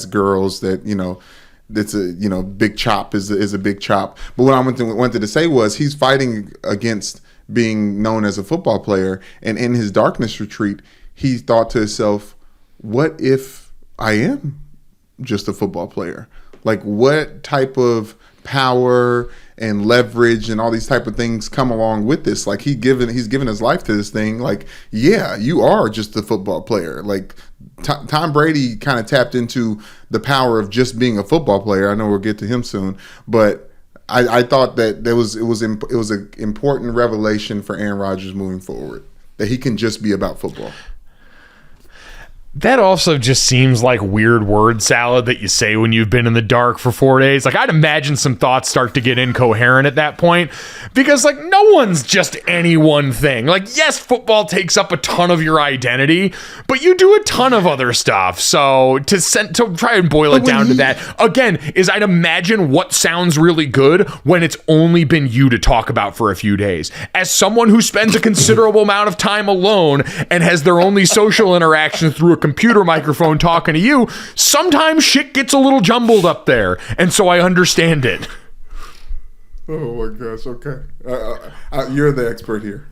S2: girls that, that's a, big chop is a big chop. But what I wanted to say was he's fighting against being known as a football player. And in his darkness retreat, he thought to himself, what if I am just a football player? Like, what type of power and leverage and all these type of things come along with this? Like, he's given his life to this thing. Like, yeah, you are just a football player. Like, Tom Brady kind of tapped into the power of just being a football player. I know we'll get to him soon, but I thought that it was an important revelation for Aaron Rodgers moving forward, that he can just be about football.
S1: That also just seems like weird word salad that you say when you've been in the dark for 4 days. Like, I'd imagine some thoughts start to get incoherent at that point because, like, no one's just any one thing. Like, yes, football takes up a ton of your identity, but you do a ton of other stuff. So to try and boil it down to that, again, is I'd imagine what sounds really good when it's only been you to talk about for a few days. As someone who spends a considerable amount of time alone and has their only social interaction through a computer microphone talking to you, sometimes shit gets a little jumbled up there, and so I understand it.
S2: Oh my gosh, okay. You're the expert here.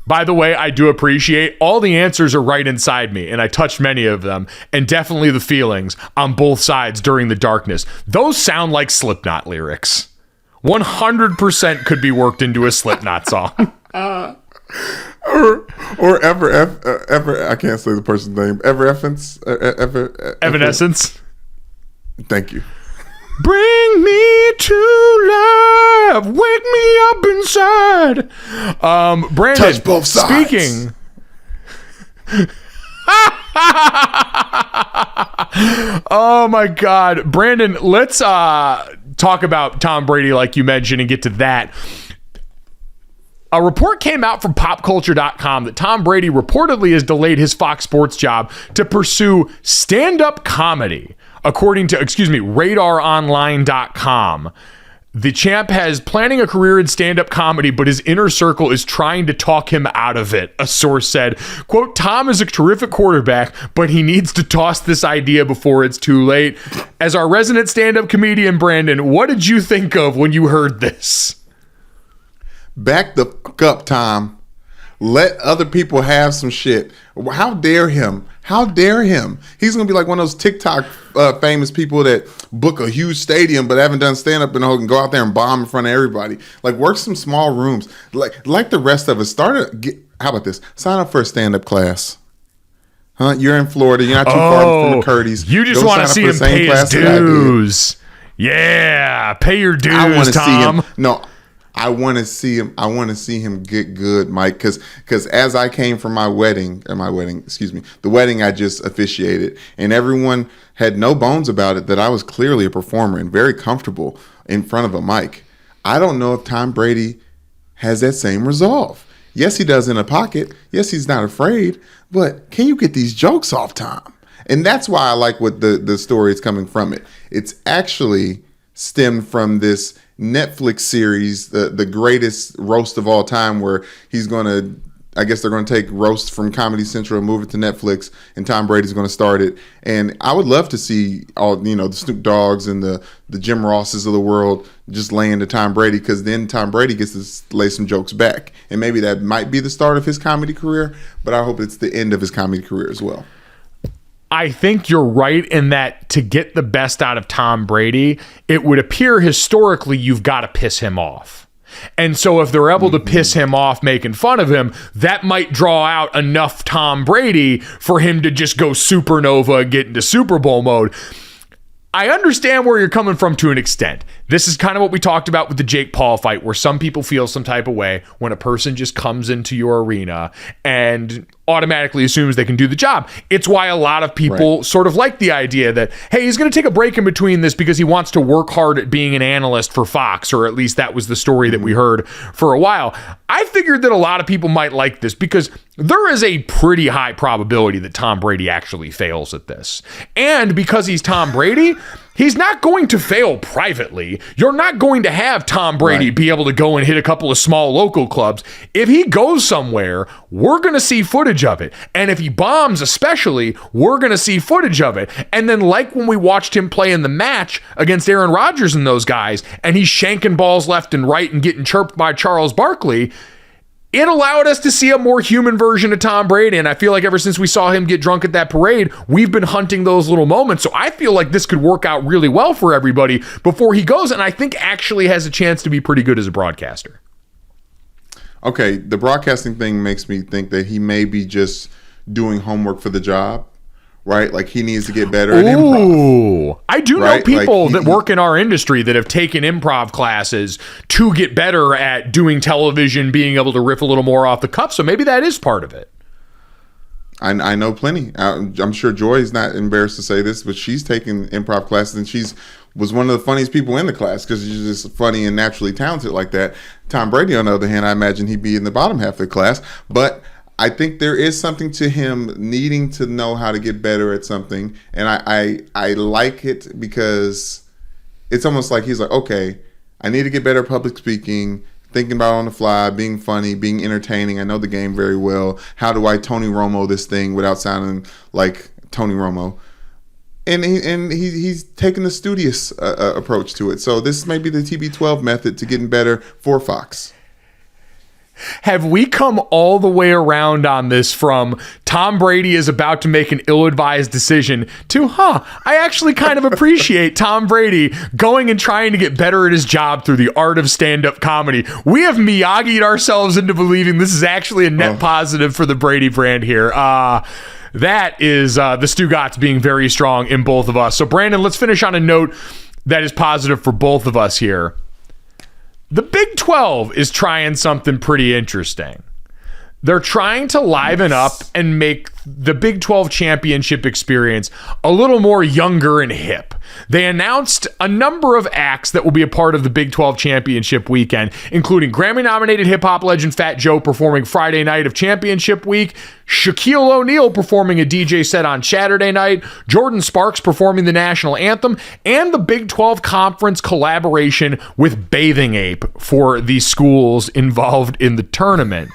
S1: By the way, I do appreciate all the answers are right inside me, and I touched many of them, and definitely the feelings on both sides during the darkness. Those sound like Slipknot lyrics. 100% could be worked into a Slipknot song.
S2: Or ever I can't say the person's name. Evanescence. Thank you.
S1: Bring me to life, wake me up inside. Brandon,
S2: touch both sides.
S1: Speaking. Oh my God, Brandon, let's talk about Tom Brady like you mentioned and get to that. A report came out from popculture.com that Tom Brady reportedly has delayed his Fox Sports job to pursue stand-up comedy, according to, radaronline.com. The champ has planning a career in stand-up comedy, but his inner circle is trying to talk him out of it, a source said. Quote, Tom is a terrific quarterback, but he needs to toss this idea before it's too late. As our resident stand-up comedian, Brandon, what did you think of when you heard this?
S2: Back the fuck up, Tom. Let other people have some shit. How dare him? How dare him? He's going to be like one of those TikTok famous people that book a huge stadium but haven't done stand-up and can go out there and bomb in front of everybody. Like, work some small rooms. Like the rest of us. How about this? Sign up for a stand-up class. Huh? You're in Florida. You're not too far from the Curtis.
S1: You just want to see him pay his dues. Yeah, pay your dues,
S2: I want to see him.
S1: Tom.
S2: No, I want to see him. I want to see him get good, Mike. Because as I came from the wedding I just officiated, and everyone had no bones about it that I was clearly a performer and very comfortable in front of a mic. I don't know if Tom Brady has that same resolve. Yes, he does in a pocket. Yes, he's not afraid. But can you get these jokes off, Tom? And that's why I like what the story is coming from it. It's actually stemmed from this Netflix series, the greatest roast of all time, where they're going to take roast from Comedy Central and move it to Netflix, and Tom Brady's going to start it. And I would love to see all, the Snoop Dogg's and the Jim Rosses of the world just lay into Tom Brady, because then Tom Brady gets to lay some jokes back. And maybe that might be the start of his comedy career, but I hope it's the end of his comedy career as well.
S1: I think you're right in that to get the best out of Tom Brady, it would appear historically you've got to piss him off. And so if they're able to piss him off making fun of him, that might draw out enough Tom Brady for him to just go supernova, get into Super Bowl mode. I understand where you're coming from to an extent. This is kind of what we talked about with the Jake Paul fight, where some people feel some type of way when a person just comes into your arena and automatically assumes they can do the job. It's why a lot of people sort of like the idea that, hey, he's going to take a break in between this because he wants to work hard at being an analyst for Fox, or at least that was the story that we heard for a while. I figured that a lot of people might like this because there is a pretty high probability that Tom Brady actually fails at this. And because he's Tom Brady, he's not going to fail privately. You're not going to have Tom Brady be able to go and hit a couple of small local clubs. If he goes somewhere, we're going to see footage of it. And if he bombs especially, we're going to see footage of it. And then like when we watched him play in the match against Aaron Rodgers and those guys, and he's shanking balls left and right and getting chirped by Charles Barkley, it allowed us to see a more human version of Tom Brady. And I feel like ever since we saw him get drunk at that parade, we've been hunting those little moments. So I feel like this could work out really well for everybody before he goes. And I think actually has a chance to be pretty good as a broadcaster.
S2: Okay, the broadcasting thing makes me think that he may be just doing homework for the job, right? Like he needs to get better at improv.
S1: I do know people that work in our industry that have taken improv classes to get better at doing television, being able to riff a little more off the cuff. So maybe that is part of it.
S2: I know plenty. I'm sure Joy's not embarrassed to say this, but she's taken improv classes and she's was one of the funniest people in the class because she's just funny and naturally talented like that. Tom Brady, on the other hand, I imagine he'd be in the bottom half of the class. But I think there is something to him needing to know how to get better at something. And I like it because it's almost like he's like, okay, I need to get better at public speaking, thinking about on the fly, being funny, being entertaining. I know the game very well. How do I Tony Romo this thing without sounding like Tony Romo? And he's taking the studious approach to it. So this may be the TB12 method to getting better for Fox.
S1: Have we come all the way around on this from Tom Brady is about to make an ill-advised decision to, I actually kind of appreciate Tom Brady going and trying to get better at his job through the art of stand-up comedy. We have Miyagi'd ourselves into believing this is actually a net positive for the Brady brand here. That is the Stugotz being very strong in both of us. So, Brandon, let's finish on a note that is positive for both of us here. The Big 12 is trying something pretty interesting. They're trying to liven up and make the Big 12 championship experience a little more younger and hip. They announced a number of acts that will be a part of the Big 12 championship weekend, including Grammy-nominated hip-hop legend Fat Joe performing Friday night of championship week, Shaquille O'Neal performing a DJ set on Saturday night, Jordan Sparks performing the national anthem, and the Big 12 conference collaboration with Bathing Ape for the schools involved in the tournament.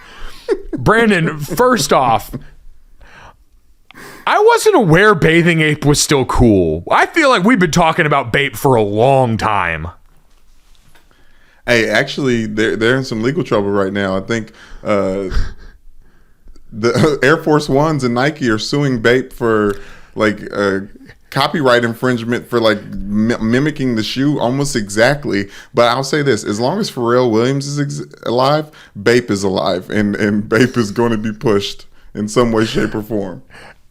S1: Brandon, first off, I wasn't aware Bathing Ape was still cool. I feel like we've been talking about Bape for a long time.
S2: Hey, actually, they're in some legal trouble right now. I think the Air Force Ones and Nike are suing Bape for copyright infringement for mimicking the shoe almost exactly. But I'll say this, as long as Pharrell Williams is alive, Bape is alive, and Bape is going to be pushed in some way, shape, or form.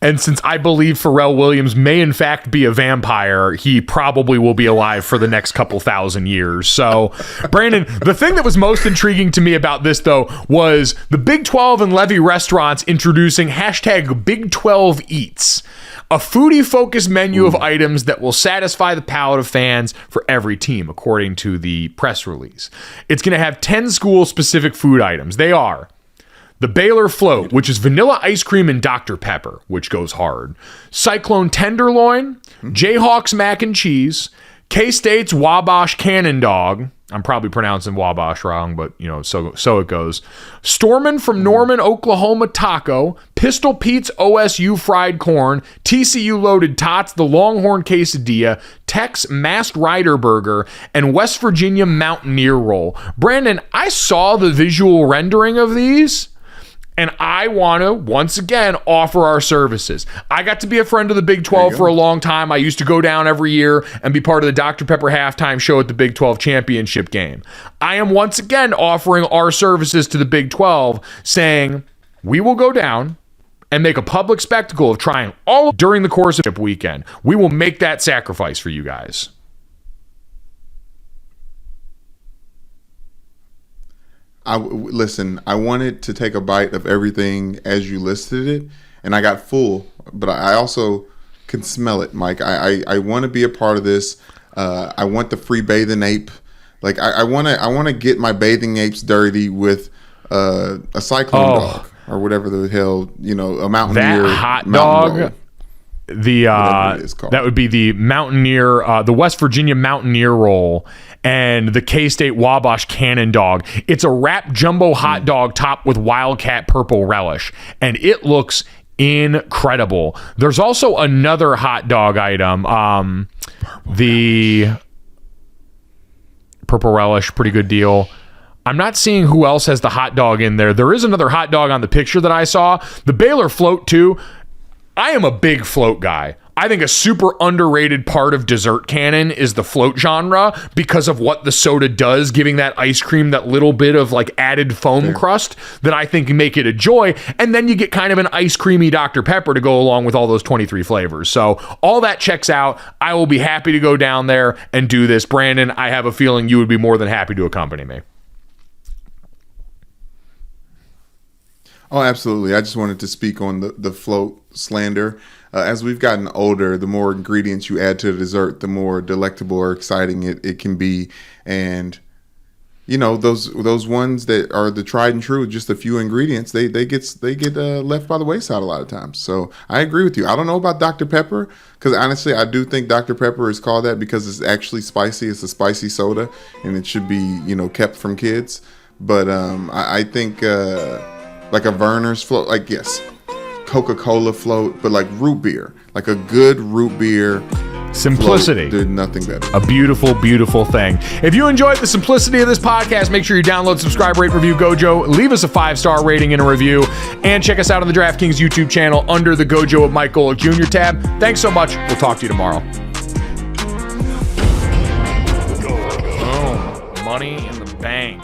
S1: And since I believe Pharrell Williams may in fact be a vampire, he probably will be alive for the next couple thousand years. So, Brandon, the thing that was most intriguing to me about this, though, was the Big 12 and Levy restaurants introducing hashtag Big 12 Eats, a foodie-focused menu of items that will satisfy the palate of fans for every team, according to the press release. It's going to have 10 school-specific food items. They are the Baylor Float, which is vanilla ice cream and Dr. Pepper, which goes hard. Cyclone Tenderloin, Jayhawks Mac and Cheese, K-State's Wabash Cannon Dog. I'm probably pronouncing Wabash wrong, but so it goes. Stormin' from Norman, Oklahoma Taco, Pistol Pete's OSU Fried Corn, TCU Loaded Tots, the Longhorn Quesadilla, Tex Masked Rider Burger, and West Virginia Mountaineer Roll. Brandon, I saw the visual rendering of these, And I want to, once again, offer our services. I got to be a friend of the Big 12 for a long time. I used to go down every year and be part of the Dr. Pepper halftime show at the Big 12 championship game. I am once again offering our services to the Big 12, saying we will go down and make a public spectacle of trying all during the course of the weekend. We will make that sacrifice for you guys.
S2: Listen, I wanted to take a bite of everything as you listed it, and I got full, but I also can smell it, Mike. I want to be a part of this. I want the free bathing ape. Like I want to get my bathing apes dirty with a cyclone dog or whatever the hell, a mountaineer.
S1: That hot dog. That would be the Mountaineer, the West Virginia Mountaineer roll, and the K-State Wabash Cannon dog. It's a wrap jumbo hot dog topped with Wildcat purple relish, and it looks incredible. There's also another hot dog item, the purple relish, pretty good deal. I'm not seeing who else has the hot dog in there. There is another hot dog on the picture that I saw. The Baylor float too. I am a big float guy. I think a super underrated part of dessert canon is the float genre because of what the soda does, giving that ice cream that little bit of like added foam crust that I think make it a joy. And then you get kind of an ice creamy Dr. Pepper to go along with all those 23 flavors. So all that checks out. I will be happy to go down there and do this. Brandon, I have a feeling you would be more than happy to accompany me.
S2: Oh, absolutely. I just wanted to speak on the float slander. As we've gotten older, the more ingredients you add to the dessert, the more delectable or exciting it can be. And, those ones that are the tried and true, just a few ingredients, they get left by the wayside a lot of times. So I agree with you. I don't know about Dr. Pepper, because honestly, I do think Dr. Pepper is called that because it's actually spicy. It's a spicy soda, and it should be, kept from kids. But I think... like a Verner's float, like yes, Coca-Cola float, but like root beer, like a good root beer.
S1: Simplicity.
S2: There's nothing better.
S1: A beautiful, beautiful thing. If you enjoyed the simplicity of this podcast, make sure you download, subscribe, rate, review Gojo. Leave us a 5-star rating and a review. And check us out on the DraftKings YouTube channel under the Gojo of Mike Golic Jr. tab. Thanks so much. We'll talk to you tomorrow. Boom. Money in the bank.